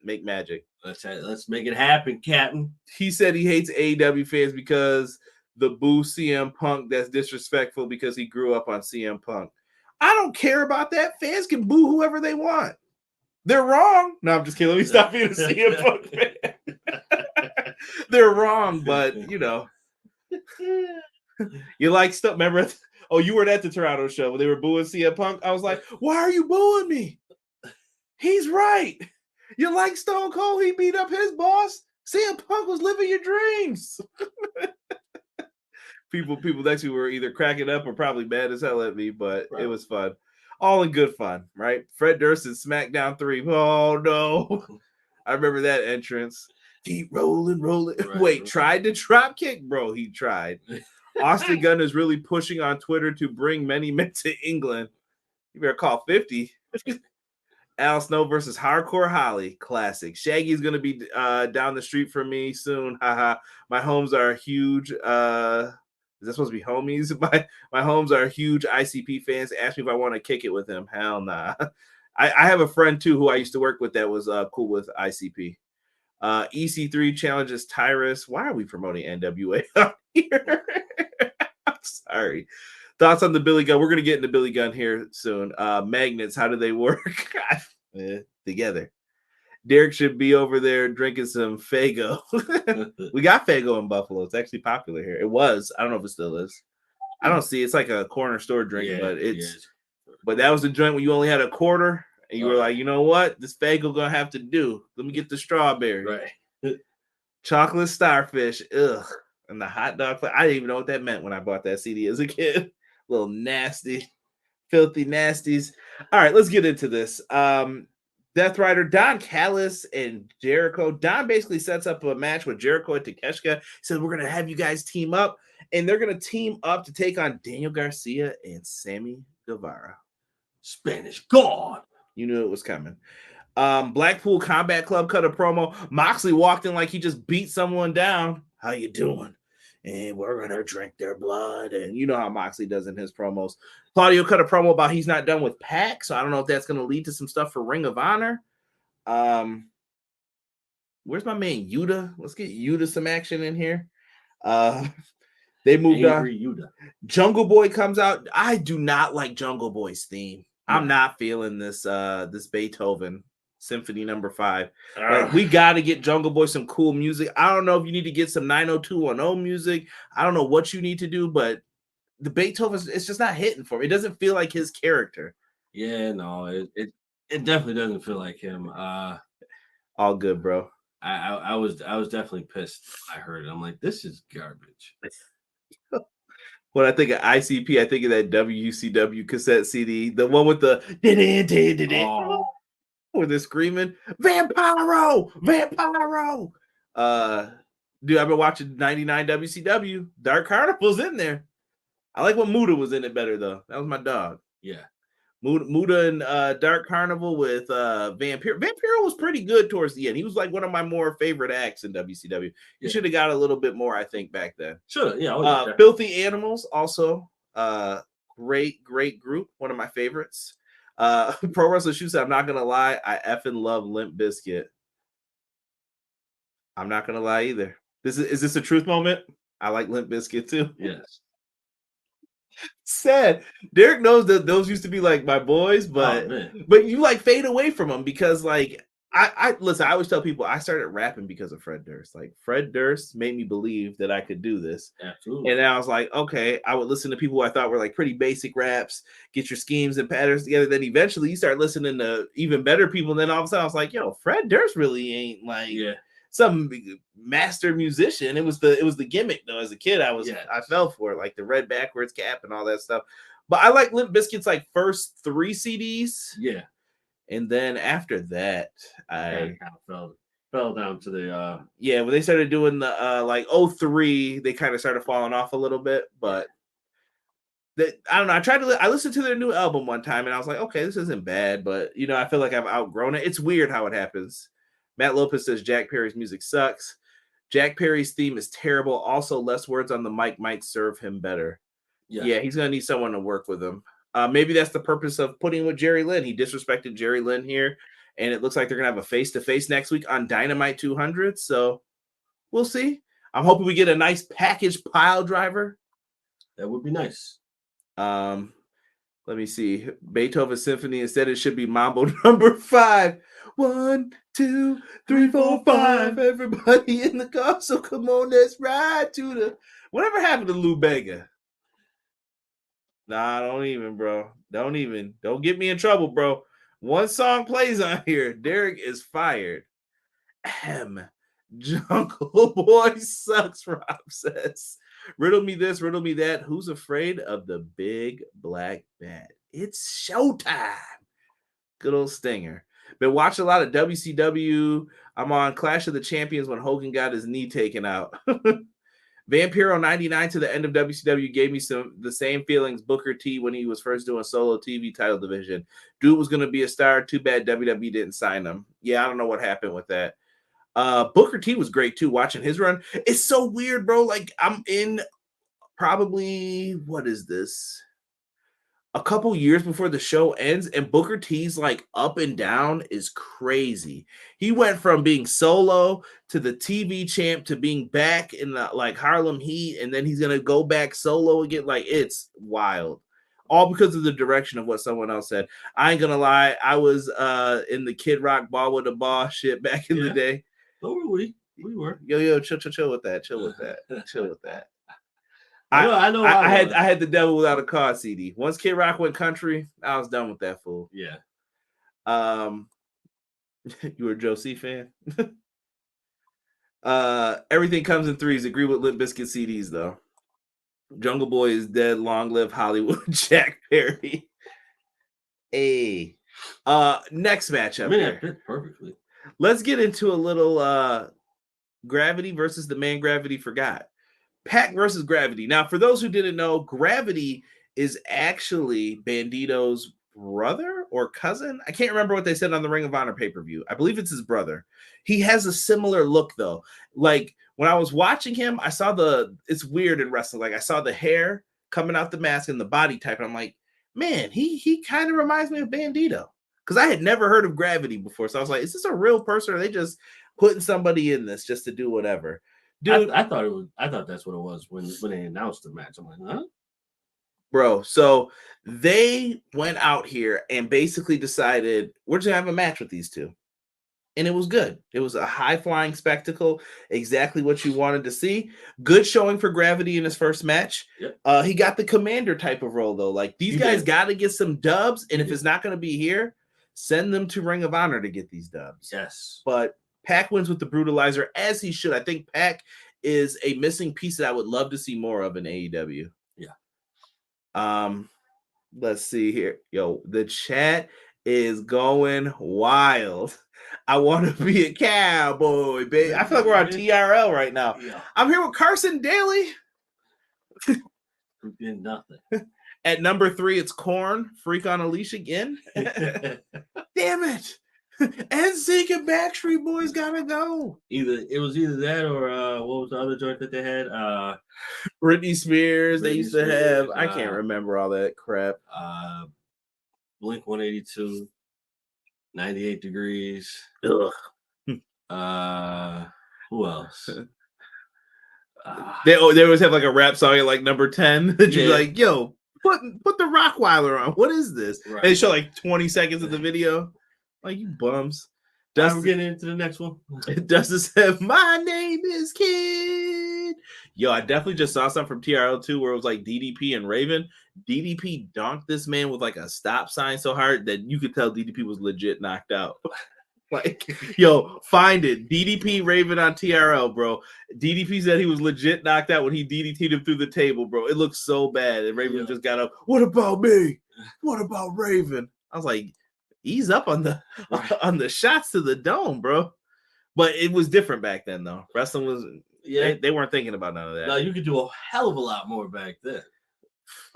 make magic. Let's make it happen, Captain. He said he hates AEW fans because the boo CM Punk, that's disrespectful because he grew up on CM Punk. I don't care about that. Fans can boo whoever they want. They're wrong. No, I'm just kidding. Let me stop being a CM Punk fan. They're wrong, but you know, you like stuff. Remember? Oh, you weren't at the Toronto show when they were booing CM Punk. I was like, why are you booing me? He's right. You like Stone Cold? He beat up his boss. CM Punk was living your dreams. People next to me were either cracking up or probably mad as hell at me, but It was fun. All in good fun, right? Fred Durst and SmackDown 3. Oh, no. I remember that entrance. Keep rolling. Wait, tried to drop kick? Bro, he tried. Austin Gunn is really pushing on Twitter to bring many men to England. You better call 50. Al Snow versus Hardcore Holly. Classic. Shaggy's going to be down the street from me soon. Haha. My homes are huge. Is that supposed to be homies? My homes are huge ICP fans. Ask me if I want to kick it with him. Hell nah. I have a friend, too, who I used to work with that was cool with ICP. EC3 challenges Tyrus. Why are we promoting NWA out here? I'm sorry. Thoughts on the Billy Gunn? We're going to get into Billy Gunn here soon. Magnets, how do they work? Together. Derek should be over there drinking some Faygo. We got Faygo in Buffalo. It's actually popular here. It was. I don't know if it still is. I don't see. It's like a corner store drink, but that was the joint when you only had a quarter and you were like, you know what? This Faygo gonna have to do. Let me get the strawberry. Right. Chocolate starfish. Ugh. And the hot dog. I didn't even know what that meant when I bought that CD as a kid. Little nasty, filthy nasties. All right, let's get into this. Death Rider, Don Callis and Jericho. Don basically sets up a match with Jericho and Takeshita. He says, we're going to have you guys team up, and they're going to team up to take on Daniel Garcia and Sammy Guevara. Spanish God. You knew it was coming. Blackpool Combat Club cut a promo. Moxley walked in like he just beat someone down. How you doing? And we're going to drink their blood. And you know how Moxley does in his promos. Claudio cut a promo about he's not done with PAC, so I don't know if that's going to lead to some stuff for Ring of Honor. Where's my man Yuta? Let's get Yuta some action in here. They moved on. Yuta. Jungle Boy comes out. I do not like Jungle Boy's theme. I'm not feeling this this Beethoven Symphony No. 5. Like, we got to get Jungle Boy some cool music. I don't know if you need to get some 90210 music. I don't know what you need to do, but the Beethoven, it's just not hitting for me. It doesn't feel like his character. Yeah, no, it definitely doesn't feel like him. All good, bro. I was definitely pissed when I heard it. I'm like, this is garbage. When I think of ICP, I think of that WCW cassette CD, the one with the where they're screaming, Vampiro! Vampiro! Dude, I've been watching 99 WCW. Dark Carnival's in there. I like when Muda was in it better, though. That was my dog. Yeah. Muda and Dark Carnival with Vampiro. Vampiro was pretty good towards the end. He was like one of my more favorite acts in WCW. He should have got a little bit more, I think, back then. Sure, yeah. Filthy Animals, also great group. One of my favorites. Pro Wrestler Shoe said, I'm not gonna lie, I effing love Limp Bizkit. I'm not gonna lie either. Is this a truth moment? I like Limp Bizkit too. Yes. Sad. Derek knows that those used to be like my boys, but you like fade away from them because like I listen, I always tell people I started rapping because of Fred Durst. Like Fred Durst made me believe that I could do this. Absolutely. And then I was like, okay, I would listen to people who I thought were like pretty basic raps, get your schemes and patterns together. Then eventually you start listening to even better people. And then all of a sudden I was like, yo, Fred Durst really ain't like some master musician. It was the gimmick though. As a kid, I fell for it, like the red backwards cap and all that stuff. But I like Limp Bizkit's like first 3 CDs. Yeah. And then after that, I kind of fell down to the when they started doing the like 03, they kind of started falling off a little bit. But I don't know. I listened to their new album one time and I was like, okay, this isn't bad, but you know, I feel like I've outgrown it. It's weird how it happens. Matt Lopez says Jack Perry's music sucks. Jack Perry's theme is terrible. Also, less words on the mic might serve him better. Yeah, he's gonna need someone to work with him. Maybe that's the purpose of putting with Jerry Lynn. He disrespected Jerry Lynn here, and it looks like they're gonna have a face-to-face next week on Dynamite 200. So we'll see. I'm hoping we get a nice package pile driver. That would be nice. Let me see. Beethoven Symphony. Instead, it should be Mambo number 5. 1, 2, 3, 4, 5. Everybody in the car. So come on, let's ride to the. Whatever happened to Lou Bega? Nah, don't even, bro. Don't even. Don't get me in trouble, bro. One song plays on here. Derek is fired. Jungle Boy sucks, Rob says. Riddle me this, riddle me that. Who's afraid of the big black bat? It's showtime. Good old Stinger. Been watching a lot of WCW. I'm on Clash of the Champions when Hogan got his knee taken out. Vampiro 99 to the end of WCW gave me the same feelings Booker T when he was first doing solo TV title division. Dude was going to be a star. Too bad WWE didn't sign him. Yeah, I don't know what happened with that. Booker T was great too, watching his run. It's so weird, bro. Like, I'm in probably, what is this? A couple years before the show ends, and Booker T's like up and down is crazy. He went from being solo to the TV champ to being back in the like Harlem Heat, and then he's gonna go back solo again. Like, it's wild. All because of the direction of what someone else said. I ain't gonna lie, I was in the Kid Rock ball with the ball shit back in the day. So were we. We were. Yo, chill with that. Chill with that. I know. I had the Devil Without a Cause CD. Once Kid Rock went country, I was done with that fool. Yeah. You were a Joe C fan? Everything comes in threes. Agree with Limp Bizkit CDs though. Jungle Boy is dead. Long live Hollywood. Jack Perry. Hey. Next matchup. I mean, that fit perfectly. Let's get into a little Gravity versus the man Gravity forgot. Pac versus Gravity. Now, for those who didn't know, Gravity is actually Bandito's brother or cousin. I can't remember what they said on the Ring of Honor pay-per-view. I believe it's his brother. He has a similar look, though. Like, when I was watching him, I saw it's weird in wrestling. Like, I saw the hair coming out the mask and the body type, and I'm like, man, he kind of reminds me of Bandito. Because I had never heard of Gravity before. So I was like, is this a real person, or are they just putting somebody in this just to do whatever? Dude, I thought that's what it was when they announced the match. I'm like, huh? Bro, so they went out here and basically decided we're just gonna have a match with these two. And it was good. It was a high-flying spectacle, exactly what you wanted to see. Good showing for Gravity in his first match. Yep. He got the commander type of role, though. Like, these guys got to get some dubs, and if it's not going to be here, send them to Ring of Honor to get these dubs. Yes. But Pac wins with the Brutalizer, as he should. I think Pac is a missing piece that I would love to see more of in AEW. Yeah. Let's see here. Yo, the chat is going wild. I want to be a cowboy, baby. I feel like we're on TRL right now. Yeah. I'm here with Carson Daly. Nothing. At number 3, it's Korn. Freak on a Leash again. Damn it. NSYNC and Backstreet Boys gotta go. It was either that or what was the other joint that they had? Britney Spears. They used to have. I can't remember all that crap. Blink 182, 98 Degrees. Ugh. Who else? They always have like a rap song at like number 10 that you're like, yo, put the Rockweiler on. What is this? Right. They show like 20 seconds of the video. Like, you bums. We're getting into the next one. Dustin said, my name is Kid. Yo, I definitely just saw something from TRL2 where it was like DDP and Raven. DDP donked this man with like a stop sign so hard that you could tell DDP was legit knocked out. Like, yo, find it. DDP Raven on TRL, bro. DDP said he was legit knocked out when he DDT'd him through the table, bro. It looked so bad. And Raven just got up. What about me? What about Raven? I was like, ease up on the shots to the dome, bro. But it was different back then, though. Wrestling was they weren't thinking about none of that. No, you could do a hell of a lot more back then.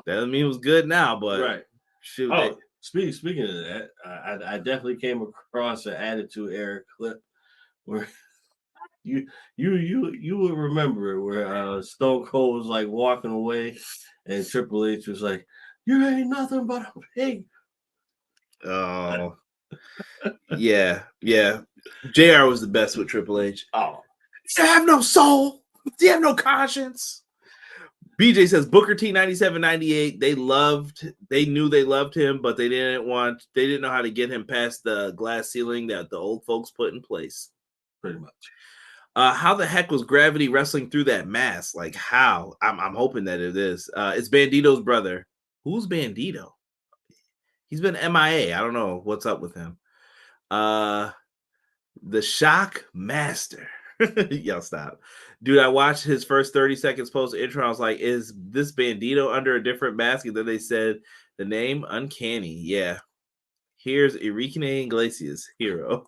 That doesn't mean it was good now, but Right. shoot. Oh, speaking of that, I definitely came across an Attitude Era clip where you would remember it, where Stone Cold was like walking away and Triple H was like, "You ain't nothing but a pig." Oh, yeah. JR was the best with Triple H. Oh, You have no soul. You have no conscience. BJ says Booker T 97-98. They knew they loved him, but they didn't know how to get him past the glass ceiling that the old folks put in place. pretty much. How the heck was Gravity wrestling through that mask? Like how? I'm hoping that it is. It's Bandito's brother. Who's Bandito? He's been MIA. I don't know what's up with him. The Shock Master. Y'all stop. Dude, I watched his first 30 seconds post intro. I was like, is this Bandito under a different mask? And then they said the name Uncanny. Yeah. Here's Enrique Iglesias, Hero.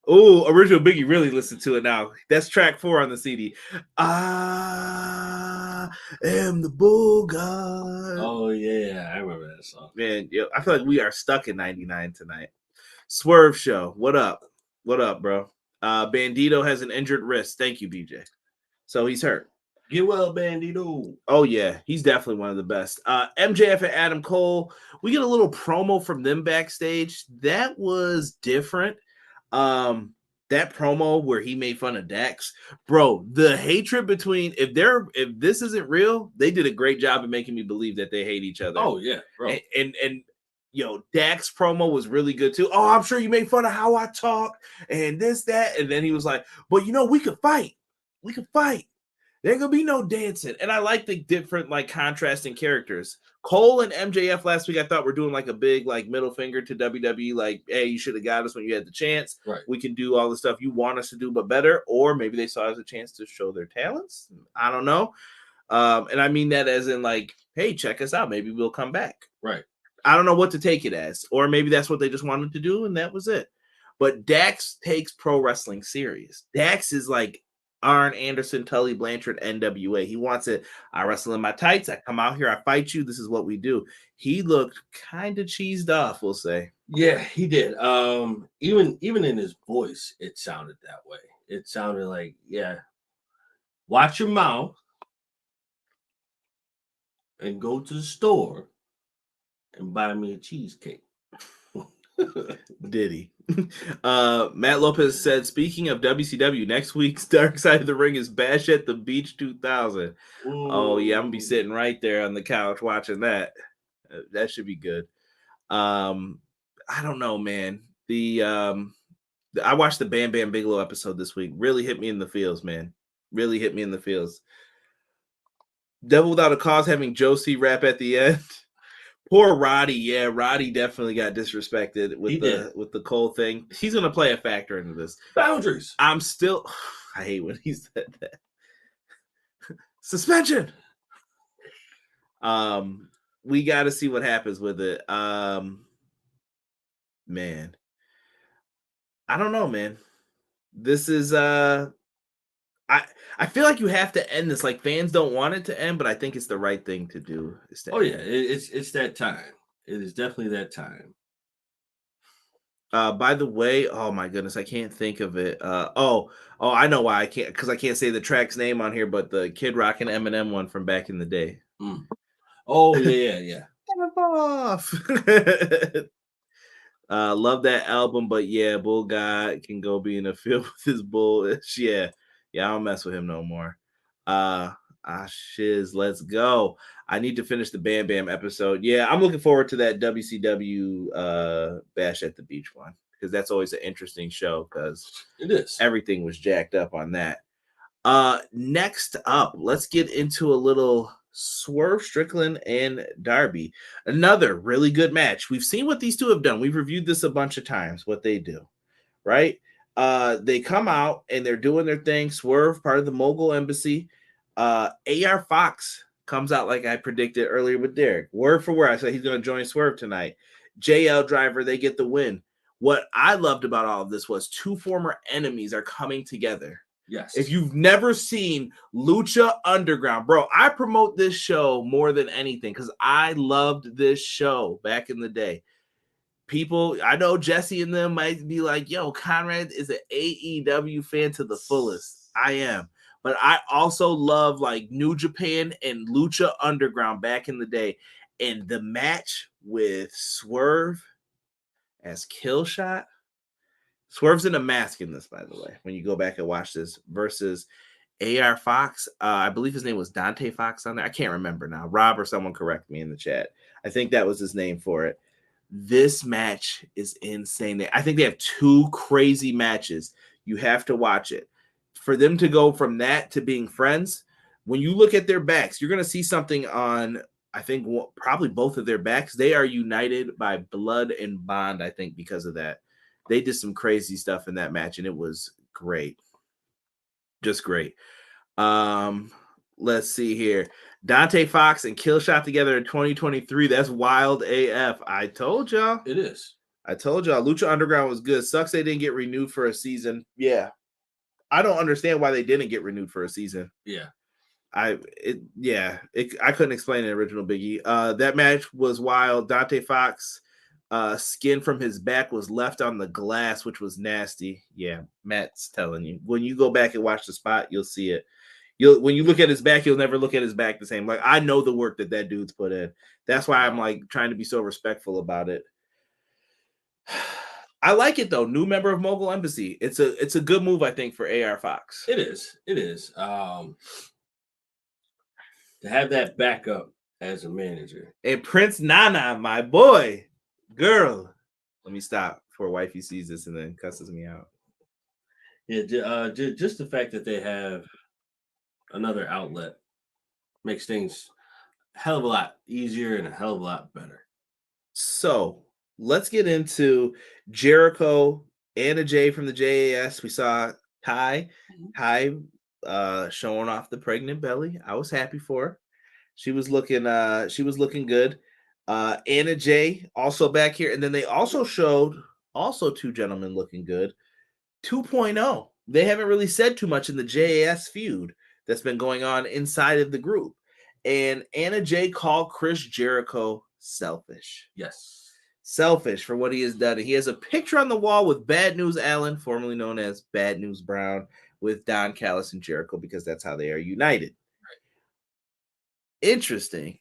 Oh, original Biggie, really listen to it now. That's track 4 on the CD. I am the Bull God. Oh yeah, I remember that song. Man, I feel like we are stuck in 99 tonight. Swerve Show. What up? What up, bro? Bandito has an injured wrist. Thank you, BJ. So he's hurt. Get well, Bandito. Oh, yeah. He's definitely one of the best. MJF and Adma Cole. We get a little promo from them backstage. That was different. That promo where he made fun of Dax. Bro, the hatred between if this isn't real, they did a great job of making me believe that they hate each other. Oh, yeah, bro. And Dax promo was really good too. Oh, I'm sure you made fun of how I talk and this, that. And then he was like, but we could fight. We could fight. There ain't gonna be no dancing. And I like the different contrasting characters. Cole and MJF last week, I thought were doing like a big middle finger to WWE, like, hey, you should have got us when you had the chance. Right. We can do all the stuff you want us to do, but better. Or maybe they saw it as a chance to show their talents. I don't know. And I mean that as in hey, check us out. Maybe we'll come back. Right. I don't know what to take it as. Or maybe that's what they just wanted to do, and that was it. But Dax takes pro wrestling serious. Dax is like Arn Anderson, Tully Blanchard, NWA. He wants it. I wrestle in my tights. I come out here. I fight you. This is what we do. He looked kind of cheesed off, we'll say. Yeah, he did. Even in his voice, it sounded that way. It sounded like, yeah, watch your mouth and go to the store and buy me a cheesecake. Did he? Matt Lopez said, speaking of WCW, next week's Dark Side of the Ring is Bash at the Beach 2000. Ooh. Oh, yeah, I'm going to be sitting right there on the couch watching that. That should be good. I don't know, man. I watched the Bam Bam Bigelow episode this week. Really hit me in the feels, man. Really hit me in the feels. Devil Without a Cause having Josie rap at the end. Poor Roddy. Yeah, Roddy definitely got disrespected with the Cole thing. He's gonna play a factor into this. Boundaries. I hate when he said that. Suspension. We got to see what happens with it. Man, I don't know, man. This is I feel like you have to end this. Fans don't want it to end, but I think it's the right thing to do. Yeah, it's that time. It is definitely that time. By the way, oh my goodness, I can't think of it. I know why I can't, because I can't say the track's name on here, but the Kid Rock and Eminem one from back in the day. Mm. Oh yeah. Off. Love that album, but yeah, Bull God can go be in the field with his bull. Yeah, I don't mess with him no more. Shiz, let's go. I need to finish the Bam Bam episode. Yeah, I'm looking forward to that WCW Bash at the Beach one, because that's always an interesting show, because it is. Everything was jacked up on that. Next up, let's get into a little Swerve, Strickland, and Darby. Another really good match. We've seen what these two have done. We've reviewed this a bunch of times, what they do, right? They come out and they're doing their thing. Swerve, part of the Mogul Embassy. AR Fox comes out like I predicted earlier with Derek. Word for word, I said he's going to join Swerve tonight. JL Driver, they get the win. What I loved about all of this was two former enemies are coming together. Yes. If you've never seen Lucha Underground, bro, I promote this show more than anything because I loved this show back in the day. People, I know Jesse and them might be like, yo, Conrad is an AEW fan to the fullest. I am. But I also love like New Japan and Lucha Underground back in the day. And the match with Swerve as Killshot. Swerve's in a mask in this, by the way, when you go back and watch this, versus AR Fox. I believe his name was Dante Fox on there. I can't remember now. Rob or someone correct me in the chat. I think that was his name for it. This match is insane. I think they have 2 crazy matches. You have to watch it. For them to go from that to being friends, when you look at their backs, you're going to see something on, I think, probably both of their backs. They are united by blood and bond, I think, because of that. They did some crazy stuff in that match, and it was great. Just great. Let's see here. Dante Fox and Killshot together in 2023. That's wild AF. I told y'all. It is. I told y'all. Lucha Underground was good. Sucks they didn't get renewed for a season. Yeah. I don't understand why they didn't get renewed for a season. Yeah. I couldn't explain the original Biggie. That match was wild. Dante Fox skin from his back was left on the glass, which was nasty. Yeah, Matt's telling you. When you go back and watch the spot, you'll see it. When you look at his back, you'll never look at his back the same. Like, I know the work that dude's put in. That's why I'm like trying to be so respectful about it. I like it though. New member of Mogul Embassy. It's a good move, I think, for AR Fox. It is. It is. To have that backup as a manager. And Prince Nana, my boy, girl. Let me stop before wifey sees this and then cusses me out. Yeah, just the fact that they have another outlet makes things a hell of a lot easier and a hell of a lot better. So let's get into Jericho, Anna Jay from the JAS. We saw Ty showing off the pregnant belly. I was happy for her. She was looking good. Anna Jay also back here. And then they also showed 2 gentlemen looking good. 2.0. They haven't really said too much in the JAS feud that's been going on inside of the group. And Anna Jay called Chris Jericho selfish. Yes. Selfish for what he has done. He has a picture on the wall with Bad News Allin, formerly known as Bad News Brown, with Don Callis and Jericho, because that's how they are united. Right. Interesting,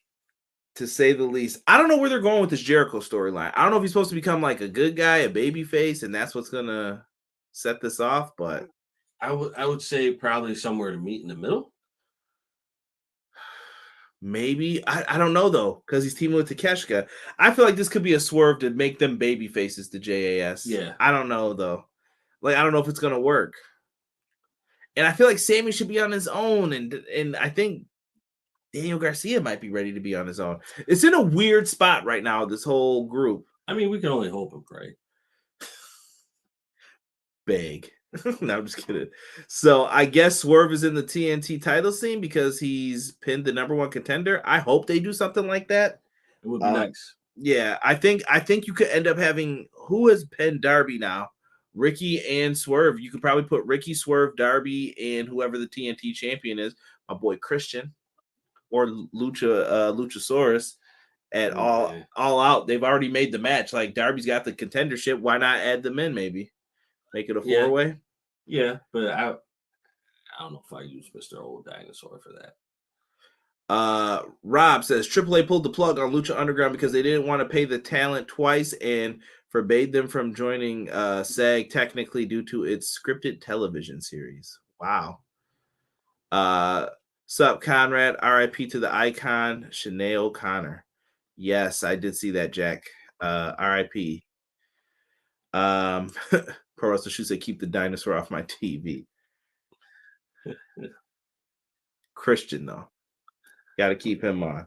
to say the least. I don't know where they're going with this Jericho storyline. I don't know if he's supposed to become like a good guy, a baby face, and that's what's going to set this off, but I would say probably somewhere to meet in the middle. Maybe. I don't know, though, because he's teaming with Takeshita. I feel like this could be a swerve to make them baby faces to JAS. Yeah. I don't know, though. Like, I don't know if it's going to work. And I feel like Sammy should be on his own, and I think Daniel Garcia might be ready to be on his own. It's in a weird spot right now, this whole group. I mean, we can only hope and pray. Big. No, I'm just kidding. So I guess Swerve is in the TNT title scene because he's pinned the #1 contender. I hope they do something like that. It would be nice. Yeah, I think you could end up having, who has pinned Darby now? Ricky and Swerve. You could probably put Ricky, Swerve, Darby, and whoever the TNT champion is, my boy Christian, or Luchasaurus at all out. They've already made the match. Like, Darby's got the contendership. Why not add them in? Maybe make it a 4-way. Yeah, but I don't know if I use Mr. Old Dinosaur for that. Rob says AAA pulled the plug on Lucha Underground because they didn't want to pay the talent twice and forbade them from joining SAG technically due to its scripted television series. Wow. Sup, Conrad? RIP to the icon, Shanae O'Connor. Yes, I did see that, Jack. RIP. Pro Wrestler should say, keep the dinosaur off my TV. Christian, though. Got to keep him on.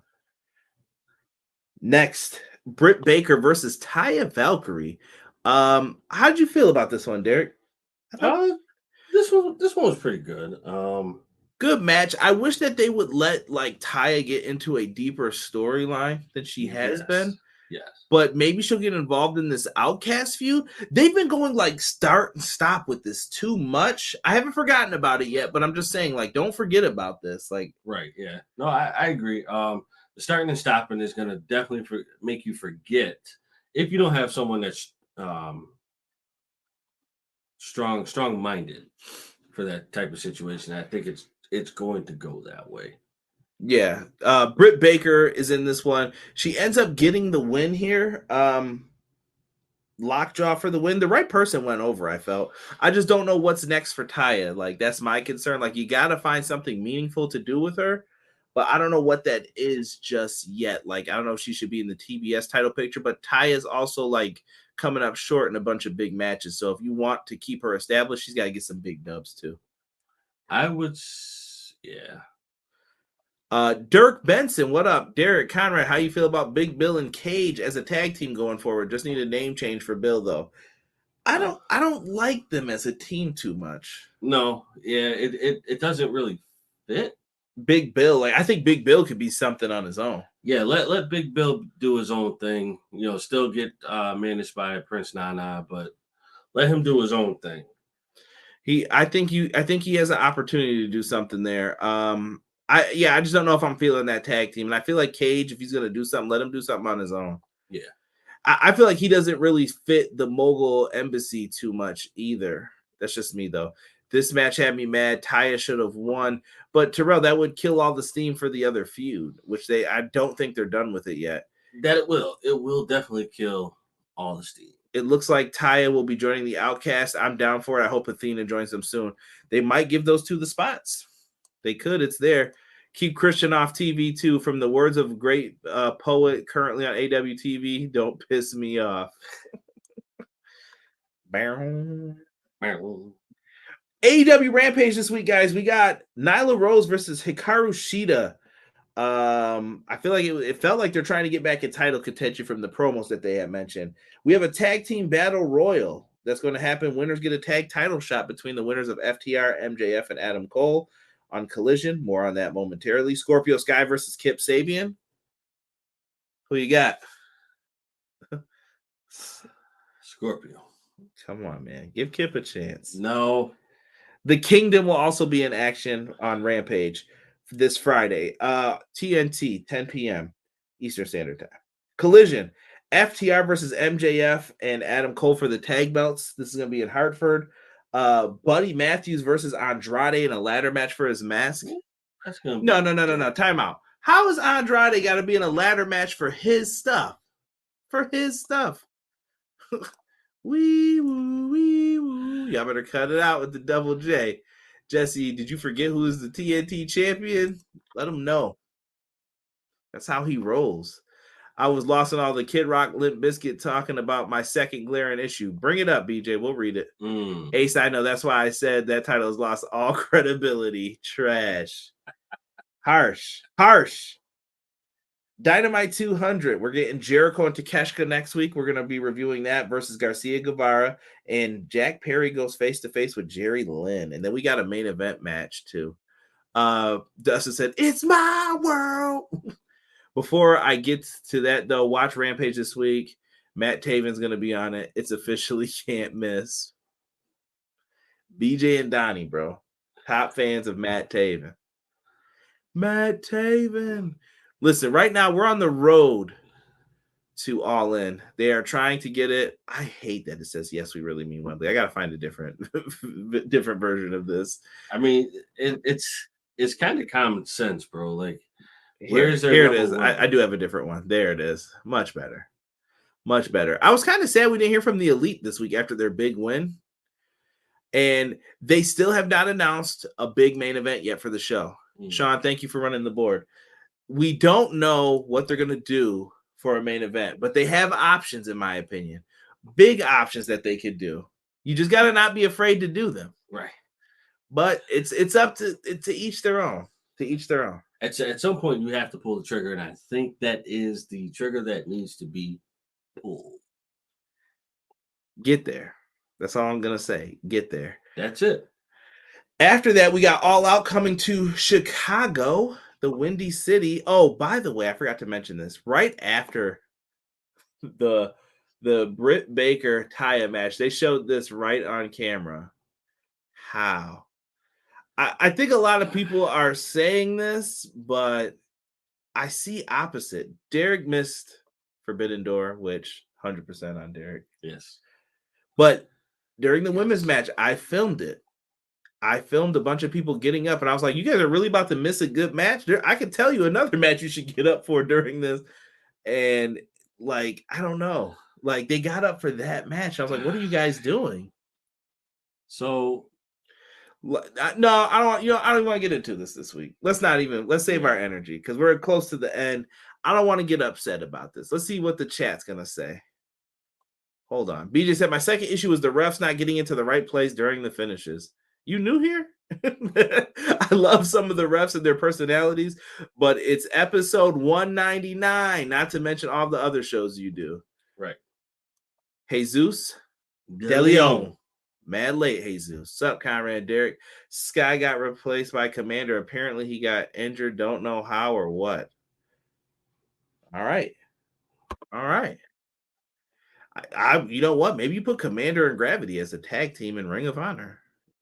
Next, Britt Baker versus Taya Valkyrie. How did you feel about this one, Derek? This one was pretty good. Good match. I wish that they would let like Taya get into a deeper storyline than she has been. Yes. But maybe she'll get involved in this Outcast feud. They've been going like start and stop with this too much. I haven't forgotten about it yet, but I'm just saying, like, don't forget about this. Like, right, yeah. No, I agree. The starting and stopping is going to definitely make you forget if you don't have someone that's strong-minded for that type of situation. I think it's going to go that way. yeah. Britt Baker is in this one. She ends up getting the win here. Lockjaw for the win. The right person went over, I felt. I just don't know what's next for Taya. Like, that's my concern. Like, you got to find something meaningful to do with her, but I don't know what that is just yet. Like, I don't know if she should be in the TBS title picture, but Taya's also, like, coming up short in a bunch of big matches. So if you want to keep her established, she's got to get some big dubs, too. I would, yeah. Dirk Benson, what up? Derek, Conrad, how you feel about Big Bill and Cage as a tag team going forward? Just need a name change for Bill, though. I don't like them as a team too much. No, yeah, it doesn't really fit. Big Bill, like, I think Big Bill could be something on his own. Yeah, let Big Bill do his own thing. You know, still get managed by Prince Nana, but let him do his own thing. I think he has an opportunity to do something there. I just don't know if I'm feeling that tag team. And I feel like Cage, if he's gonna do something, let him do something on his own. Yeah. I feel like he doesn't really fit the Mogul Embassy too much either. That's just me, though. This match had me mad. Taya should have won. But Terrell, that would kill all the steam for the other feud, which I don't think they're done with it yet. That it will. It will definitely kill all the steam. It looks like Taya will be joining the Outcast. I'm down for it. I hope Athena joins them soon. They might give those two the spots. They could. It's there. Keep Christian off TV, too. From the words of great poet currently on AWTV, don't piss me off. AEW Rampage this week, guys. We got Nyla Rose versus Hikaru Shida. I feel like it felt like they're trying to get back in title contention from the promos that they had mentioned. We have a tag team battle royal that's going to happen. Winners get a tag title shot between the winners of FTR, MJF, and Adam Cole on Collision. More on that momentarily. Scorpio Sky versus Kip Sabian. Who you got? Scorpio. Come on, man. Give Kip a chance. No. The Kingdom will also be in action on Rampage this Friday. TNT, 10 p.m. Eastern Standard Time. Collision. FTR versus MJF and Adam Cole for the tag belts. This is going to be in Hartford. Buddy Matthews versus Andrade in a ladder match for his mask. That's gonna No. Time out. How is Andrade got to be in a ladder match for his stuff? For his stuff. Wee woo, wee woo. Y'all better cut it out with the double J. Jesse, did you forget who is the TNT champion? Let him know. That's how he rolls. I was lost in all the Kid Rock Limp Bizkit talking about my second glaring issue. Bring it up, BJ. We'll read it. Ace, I know. That's why I said that title has lost all credibility. Trash. Harsh. Dynamite 200. We're getting Jericho and Takeshita next week. We're going to be reviewing that versus Garcia Guevara. And Jack Perry goes face-to-face with Jerry Lynn. And then we got a main event match, too. Dustin said, it's my world. Before I get to that, though, watch Rampage this week. Matt Taven's going to be on it. It's officially can't miss. BJ and Donnie, bro. Top fans of Matt Taven. Matt Taven. Listen, right now we're on the road to Allin. They are trying to get it. I hate that it says, yes, we really mean Wembley. I got to find a different version of this. I mean, it's kind of common sense, bro. Like, here it is. I do have a different one. There it is. Much better. I was kind of sad we didn't hear from the Elite this week after their big win. And they still have not announced a big main event yet for the show. Sean, thank you for running the board. We don't know what they're going to do for a main event, but they have options, in my opinion. Big options that they could do. You just got to not be afraid to do them. Right. But it's up to each their own. To each their own. At some point, you have to pull the trigger, and I think that is the trigger that needs to be pulled. Get there. That's all I'm going to say. Get there. That's it. After that, we got All Out coming to Chicago, the Windy City. Oh, by the way, I forgot to mention this. Right after the Britt Baker Taya match. They showed this right on camera. How? I think a lot of people are saying this, but I see opposite. Derek missed Forbidden Door, which 100% on Derek. Yes. But during the women's match, I filmed it. I filmed a bunch of people getting up, and I was like, you guys are really about to miss a good match? I can tell you another match you should get up for during this. And, like, I don't know. Like, they got up for that match. I was like, what are you guys doing? So, no, I don't want, I don't want to get into this week. Let's save our energy because we're close to the end. I don't want to get upset about this. Let's see what the chat's going to say. Hold on. BJ said, my second issue was the refs not getting into the right place during the finishes. You new here? I love some of the refs and their personalities, but it's episode 199, not to mention all the other shows you do. Right. Jesus De Leon. Mad late, Jesus. Sup, Conrad Derek. Sky got replaced by Commander. Apparently he got injured. Don't know how or what. All right. You know what? Maybe you put Commander and Gravity as a tag team in Ring of Honor.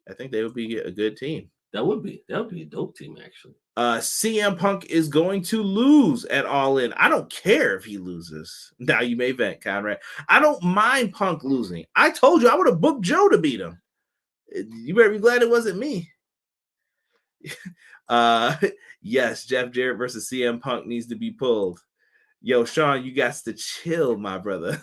I think they would be a good team. That would be a dope team, actually. CM Punk is going to lose at All In. I don't care if he loses. Now you may vent, Conrad. I don't mind Punk losing. I told you I would have booked Joe to beat him. You better be glad it wasn't me. Yes, Jeff Jarrett versus CM Punk needs to be pulled. Yo, Sean, you got to chill, my brother.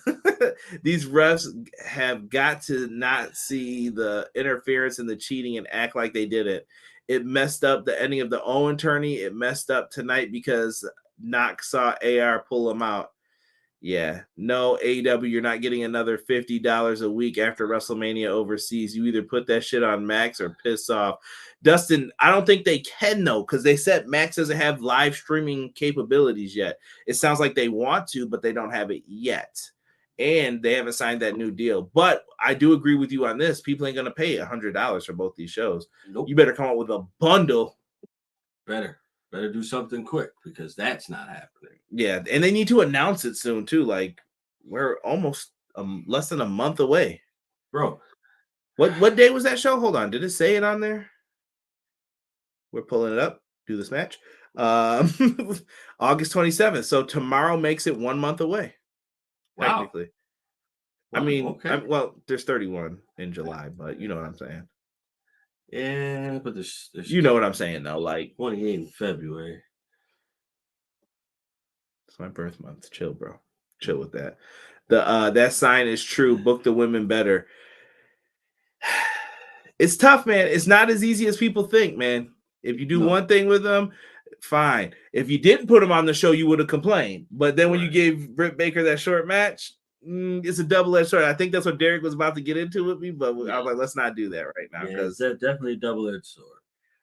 These refs have got to not see the interference and the cheating and act like they did it. It messed up the ending of the Owen tourney. It messed up tonight because Knox saw AR pull him out. Yeah, no, AEW, you're not getting another $50 a week after WrestleMania overseas. You either put that shit on Max or piss off. Dustin, I don't think they can, though, because they said Max doesn't have live streaming capabilities yet. It sounds like they want to, but they don't have it yet. And they haven't signed that new deal. But I do agree with you on this. People ain't going to pay $100 for both these shows. Nope. You better come up with a bundle. Better do something quick because that's not happening. Yeah, and they need to announce it soon, too. Like, we're almost less than a month away. Bro. What day was that show? Hold on. Did it say it on there? We're pulling it up. Do this match. August 27th. So tomorrow makes it 1 month away. Wow. Technically. Wow, I mean, okay. There's 31 in July, but you know what I'm saying. Yeah, but there's you know what I'm saying, though. Like 28 in February. It's my birth month. Chill, bro. Chill with that. That sign is true. Book the women better. It's tough, man. It's not as easy as people think, man. If you do one thing with them, fine. If you didn't put them on the show, you would have complained. But then when you gave Britt Baker that short match, it's a double-edged sword. I think that's what Derek was about to get into with me, but I was like, let's not do that right now. Yeah, it's definitely a double-edged sword.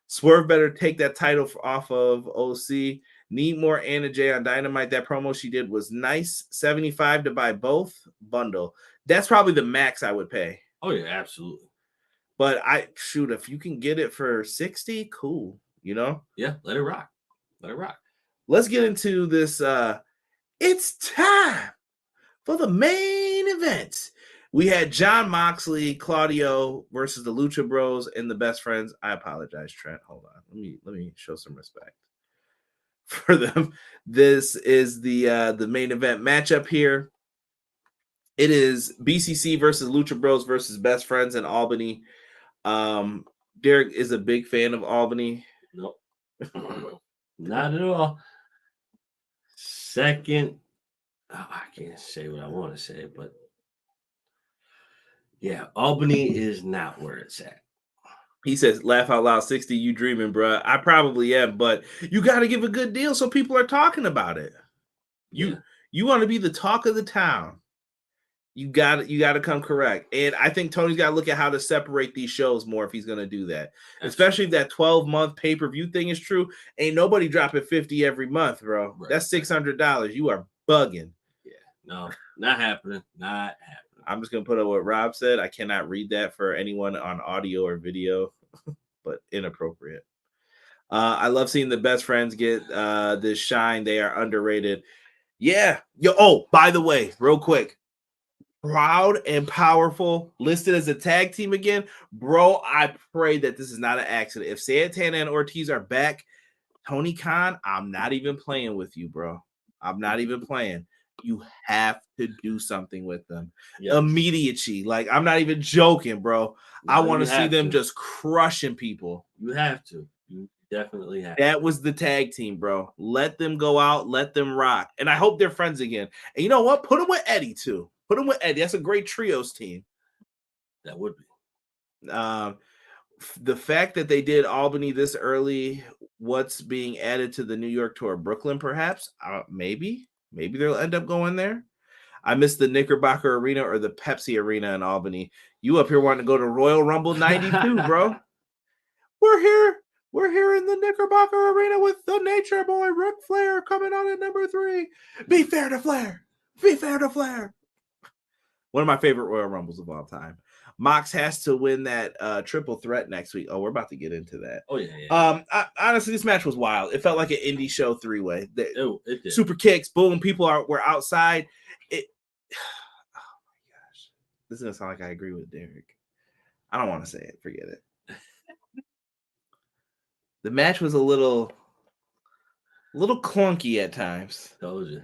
Swerve better take that title off of OC. Need more Anna Jay on Dynamite. That promo she did was nice. $75 to buy both bundle. That's probably the max I would pay. Oh, yeah, absolutely. But if you can get it for $60, cool. You know? Yeah, let it rock. Let's get into this. It's time for the main event. We had John Moxley, Claudio versus the Lucha Bros and the Best Friends. I apologize, Trent. Hold on. Let me show some respect for them. This is the main event matchup here. It is BCC versus Lucha Bros versus Best Friends in Albany. Derek is a big fan of Albany. Nope. Not at all. Second, I can't say what I want to say, but yeah, Albany is not where it's at. He says, laugh out loud, 60, you dreaming, bro. I probably am, but you got to give a good deal so people are talking about it. You want to be the talk of the town. You got to come correct. And I think Tony's got to look at how to separate these shows more if he's going to do that. Especially if that 12-month pay-per-view thing is true. Ain't nobody dropping 50 every month, bro. Right. That's $600. You are bugging. Yeah, no, not happening. I'm just going to put up what Rob said. I cannot read that for anyone on audio or video, but inappropriate. I love seeing the Best Friends get this shine. They are underrated. Yeah. Yo. Oh, by the way, real quick. Proud and Powerful listed as a tag team again. Bro, I pray that this is not an accident. If Santana and Ortiz are back, Tony Khan, I'm not even playing with you, bro. I'm not even playing. You have to do something with them. Yes. Immediately. Like, I'm not even joking, bro. No, I want to see them just crushing people. You have to. You definitely have. That was the tag team, bro. Let them go out. Let them rock. And I hope they're friends again. And you know what? Put them with Eddie, too. Put them with Eddie. That's a great trios team. That would be. The fact that they did Albany this early, what's being added to the New York tour? Brooklyn, perhaps? Maybe they'll end up going there. I missed the Knickerbocker Arena or the Pepsi Arena in Albany. You up here wanting to go to Royal Rumble 92, bro. We're here in the Knickerbocker Arena with the Nature Boy, Ric Flair, coming out at number 3. Be fair to Flair. Be fair to Flair. One of my favorite Royal Rumbles of all time. Mox has to win that triple threat next week. Oh, we're about to get into that. Oh, yeah. Honestly, this match was wild. It felt like an indie show 3-way. It did. Super kicks, boom, people were outside. Oh, my gosh. This is going to sound like I agree with Derek. I don't want to say it. Forget it. The match was a little clunky at times. Told you.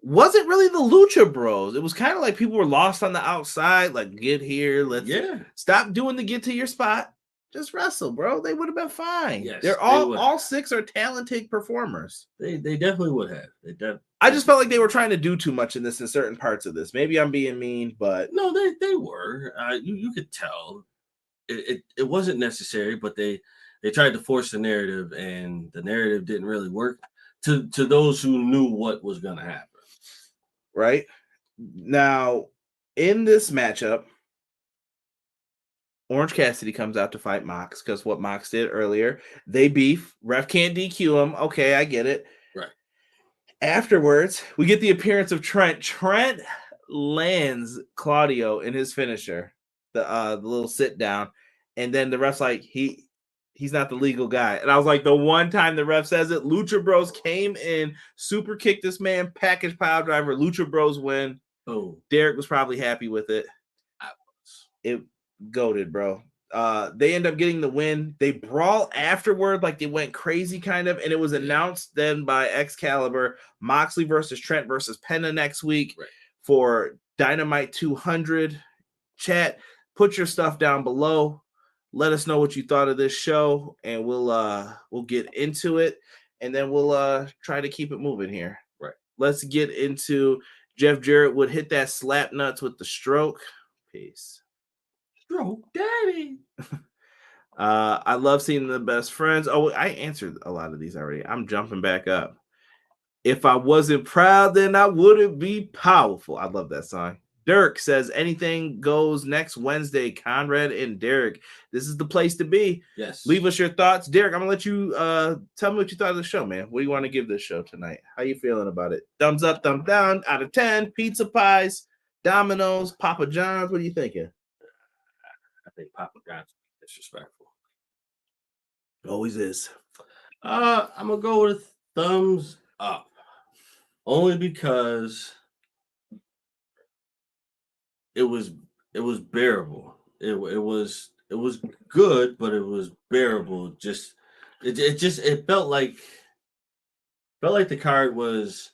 Wasn't really the Lucha Bros. It was kind of like people were lost on the outside. Like, get here. Let's stop doing the get to your spot. Just wrestle, bro. They would have been fine. Yes, They're all 6 are talented performers. They definitely would have. I just felt like they were trying to do too much in certain parts of this. Maybe I'm being mean, but no, they were. You could tell it wasn't necessary, but they tried to force the narrative, and the narrative didn't really work to those who knew what was going to happen. Right now, in this matchup, Orange Cassidy comes out to fight Mox because what Mox did earlier. They beef. Ref can't DQ him. Okay, I get it. Right. Afterwards, we get the appearance of Trent. Trent lands Claudio in his finisher, the little sit down, and then the ref's like, he's not the legal guy. And I was like, the one time the ref says it, Lucha Bros came in, super kicked this man, package pile driver, Lucha Bros win. Oh, Derek was probably happy with it. It goated, bro. They end up getting the win. They brawl afterward, like they went crazy kind of, and it was announced then by Excalibur, Moxley versus Trent versus Penta next week for Dynamite 200. Chat, put your stuff down below. Let us know what you thought of this show, and we'll get into it, and then we'll try to keep it moving here. Right. Let's get into Jeff Jarrett would hit that slap nuts with the stroke. Peace. Stroke daddy. I love seeing the best friends. Oh, I answered a lot of these already. I'm jumping back up. If I wasn't proud, then I wouldn't be powerful. I love that song. Dirk says anything goes next Wednesday. Conrad and Derek, this is the place to be. Yes. Leave us your thoughts. Derek, I'm gonna let you tell me what you thought of the show, man. What do you want to give this show tonight? How you feeling about it? Thumbs up, thumbs down, out of 10, pizza pies, Domino's, Papa John's. What are you thinking? I think Papa John's is disrespectful. Always is. I'm gonna go with thumbs up. Only because it was bearable. It was good, but it was bearable. It felt like the card was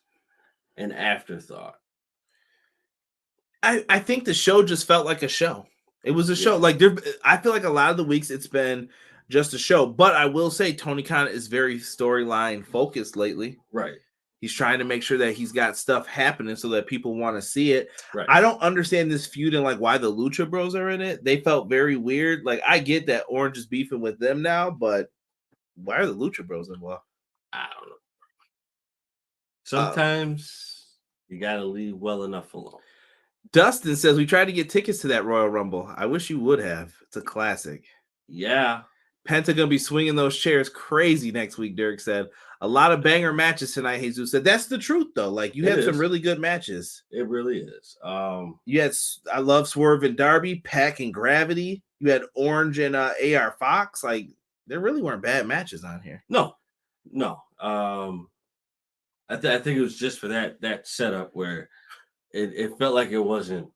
an afterthought. I think the show just felt like a show. It was a show. Like I feel like a lot of the weeks it's been just a show. But I will say Tony Khan is very storyline focused lately. Right. He's trying to make sure that he's got stuff happening so that people want to see it. Right. I don't understand this feud and like why the Lucha Bros are in it. They felt very weird. Like I get that Orange is beefing with them now, but why are the Lucha Bros involved? I don't know. Sometimes you gotta leave well enough alone. Dustin says we tried to get tickets to that Royal Rumble. I wish you would have. It's a classic. Yeah. Penta gonna be swinging those chairs crazy next week, Derek said. A lot of banger matches tonight, Jesus said. That's the truth, though. Like, you had some really good matches. It really is. You had, I love Swerve and Darby, Pac and Gravity. You had Orange and AR Fox. Like, there really weren't bad matches on here. No. I think it was just for that setup where it felt like it wasn't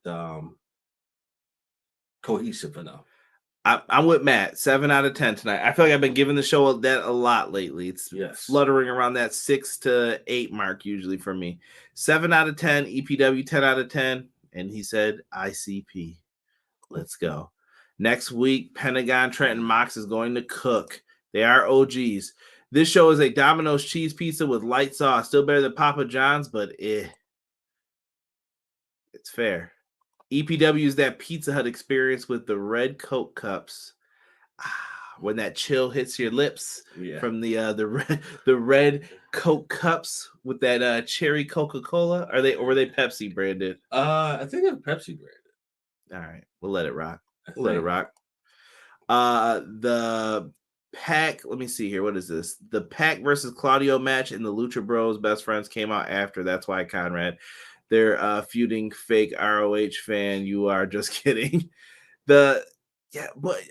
cohesive enough. I'm with Matt. 7 out of 10 tonight. I feel like I've been giving the show that a lot lately. It's fluttering around that 6 to 8 mark usually for me. 7 out of 10. EPW 10 out of 10. And he said ICP. Let's go. Next week, Pentagon, Trent, and Mox is going to cook. They are OGs. This show is a Domino's cheese pizza with light sauce. Still better than Papa John's, but it's fair. EPW is that Pizza Hut experience with the red Coke cups. When that chill hits your lips from the red Coke cups with that cherry Coca-Cola. Or were they Pepsi branded? I think they're Pepsi branded. All right, we'll let it rock. Let it rock. The Pac, let me see here. What is this? The Pac versus Claudio match in the Lucha Bros Best Friends came out after. That's why Conrad. They're feuding fake ROH fan. You are just kidding. But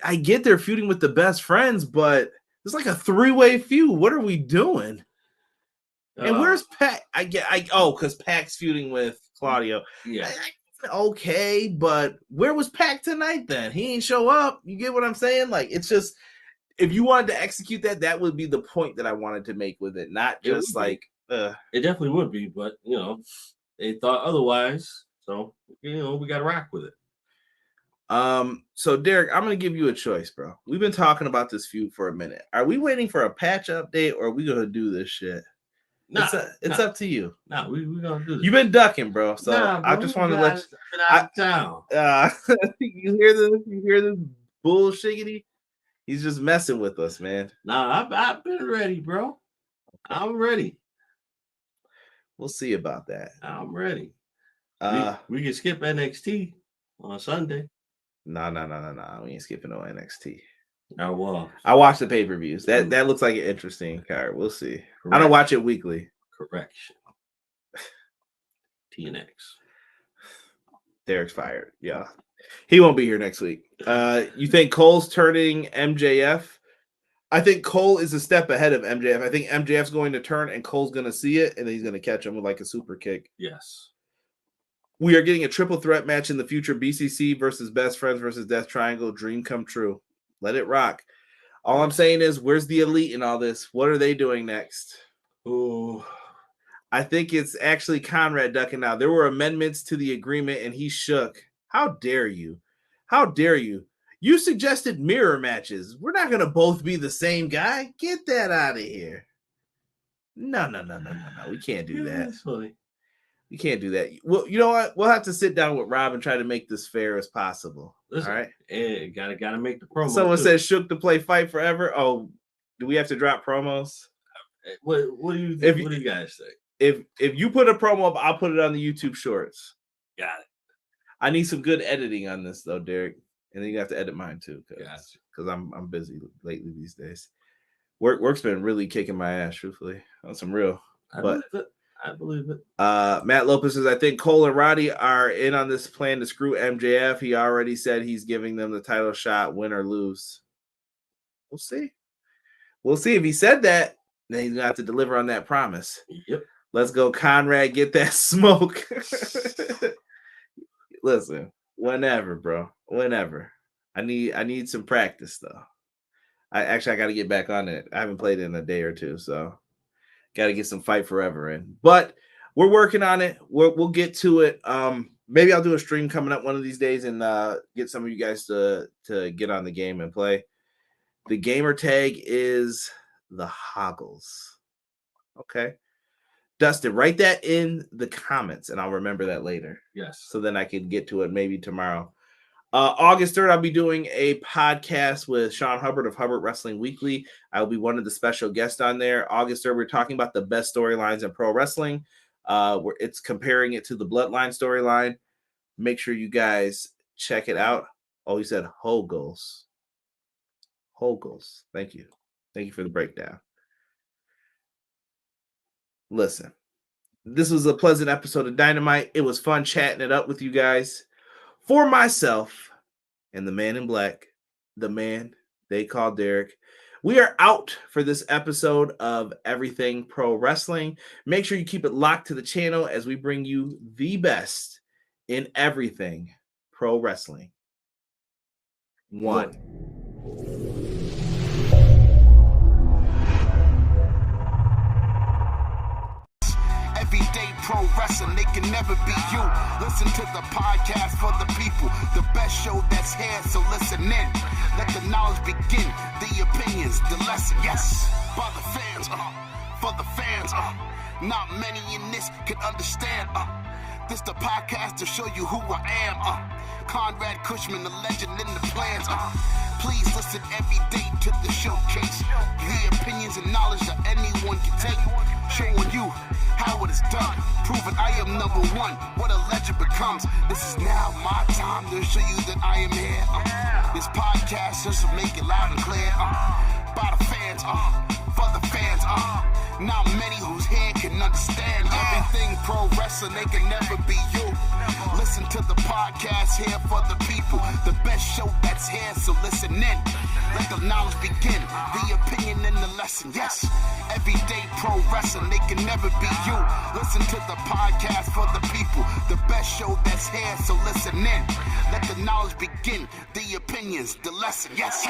I get they're feuding with the Best Friends, but it's like a 3-way feud. What are we doing? And where's Pac? Because Pac's feuding with Claudio. Yeah. Okay, but where was Pac tonight then? He ain't show up. You get what I'm saying? Like, it's just, if you wanted to execute that would be the point that I wanted to make with it, not just like it definitely would be, but they thought otherwise, so we gotta rock with it. So Derek, I'm gonna give you a choice, bro. We've been talking about this feud for a minute. Are we waiting for a patch update, or are we gonna do this shit? It's up to you. Nah, we're gonna do this. You've been ducking, bro. So bro, I just want to let you. Been out of town. You hear this? You hear this bullshiggity? He's just messing with us, man. Nah, I've been ready, bro. I'm ready. We'll see about that. I'm ready. We can skip NXT on Sunday. No. We ain't skipping no NXT. Oh, well. I watch the pay-per-views. That looks like an interesting card. We'll see. Correct. I don't watch it weekly. Correction. TNX. Derek's fired. Yeah. He won't be here next week. You think Cole's turning MJF? I think Cole is a step ahead of MJF. I think MJF's going to turn and Cole's going to see it, and then he's going to catch him with like a super kick. Yes. We are getting a triple threat match in the future. BCC versus Best Friends versus Death Triangle. Dream come true. Let it rock. All I'm saying is, where's the Elite in all this? What are they doing next? Oh, I think it's actually Conrad ducking now. There were amendments to the agreement, and he shook. How dare you? How dare you? You suggested mirror matches. We're not going to both be the same guy. Get that out of here. No. We can't do that. That's funny. We can't do that. Well, you know what? We'll have to sit down with Rob and try to make this fair as possible. Listen, all right? Gotta make the promo. Someone says Shook to play Fight Forever. Oh, do we have to drop promos? What do you think? What do you guys think? If you put a promo up, I'll put it on the YouTube Shorts. Got it. I need some good editing on this though, Derek. And then you have to edit mine ttoo, because I'm busy lately these days. Work's been really kicking my ass, truthfully. On some real. I believe it. Matt Lopez says, I think Cole and Roddy are in on this plan to screw MJF. He already said he's giving them the title shot, win or lose. We'll see. We'll see. If he said that, then he's gonna have to deliver on that promise. Yep. Let's go, Conrad. Get that smoke. Listen, whenever, bro. Whenever. I need some practice though. I got to get back on it. I haven't played it in a day or two, so got to get some Fight Forever in. But we're working on it. We'll get to it. Maybe I'll do a stream coming up one of these days and get some of you guys to get on the game and play. The gamer tag is the Hoggles. Okay. Dustin, write that in the comments and I'll remember that later. Yes. So then I can get to it maybe tomorrow. August 3rd, I'll be doing a podcast with Sean Hubbard of Hubbard Wrestling Weekly. I'll be one of the special guests on there. August 3rd, we're talking about the best storylines in pro wrestling. Where it's comparing it to the Bloodline storyline. Make sure you guys check it out. Oh, you said Hoggles. Hoggles. Thank you. Thank you for the breakdown. Listen, this was a pleasant episode of Dynamite. It was fun chatting it up with you guys. For myself and the man in black, the man they call Derek, We are out for this episode of Everything Pro Wrestling. Make sure you keep it locked to the channel as we bring you the best in everything pro wrestling. One. Everyday pro wrestling, they can never be you. Listen to the podcast for the people, the best show that's here, so listen in. Let the knowledge begin, the opinions, the lesson, yes. For the fans, not many in this can understand, This the podcast to show you who I am, Conrad Cushman, the legend in the plans, Please listen every day to the showcase. The opinions and knowledge that anyone can take. Showing you how it is done. Proving I am number one. What a legend becomes. This is now my time to show you that I am here. This podcast just to make it loud and clear. By the fans, for the fans, not many who's here can understand everything pro wrestling. They can never be you. Listen to the podcast here for the people, the best show that's here, so listen in. Let the knowledge begin, the opinion and the lesson, yes. Everyday pro wrestling, they can never be you. Listen to the podcast for the people, the best show that's here, so listen in. Let the knowledge begin, the opinions, the lesson, yes.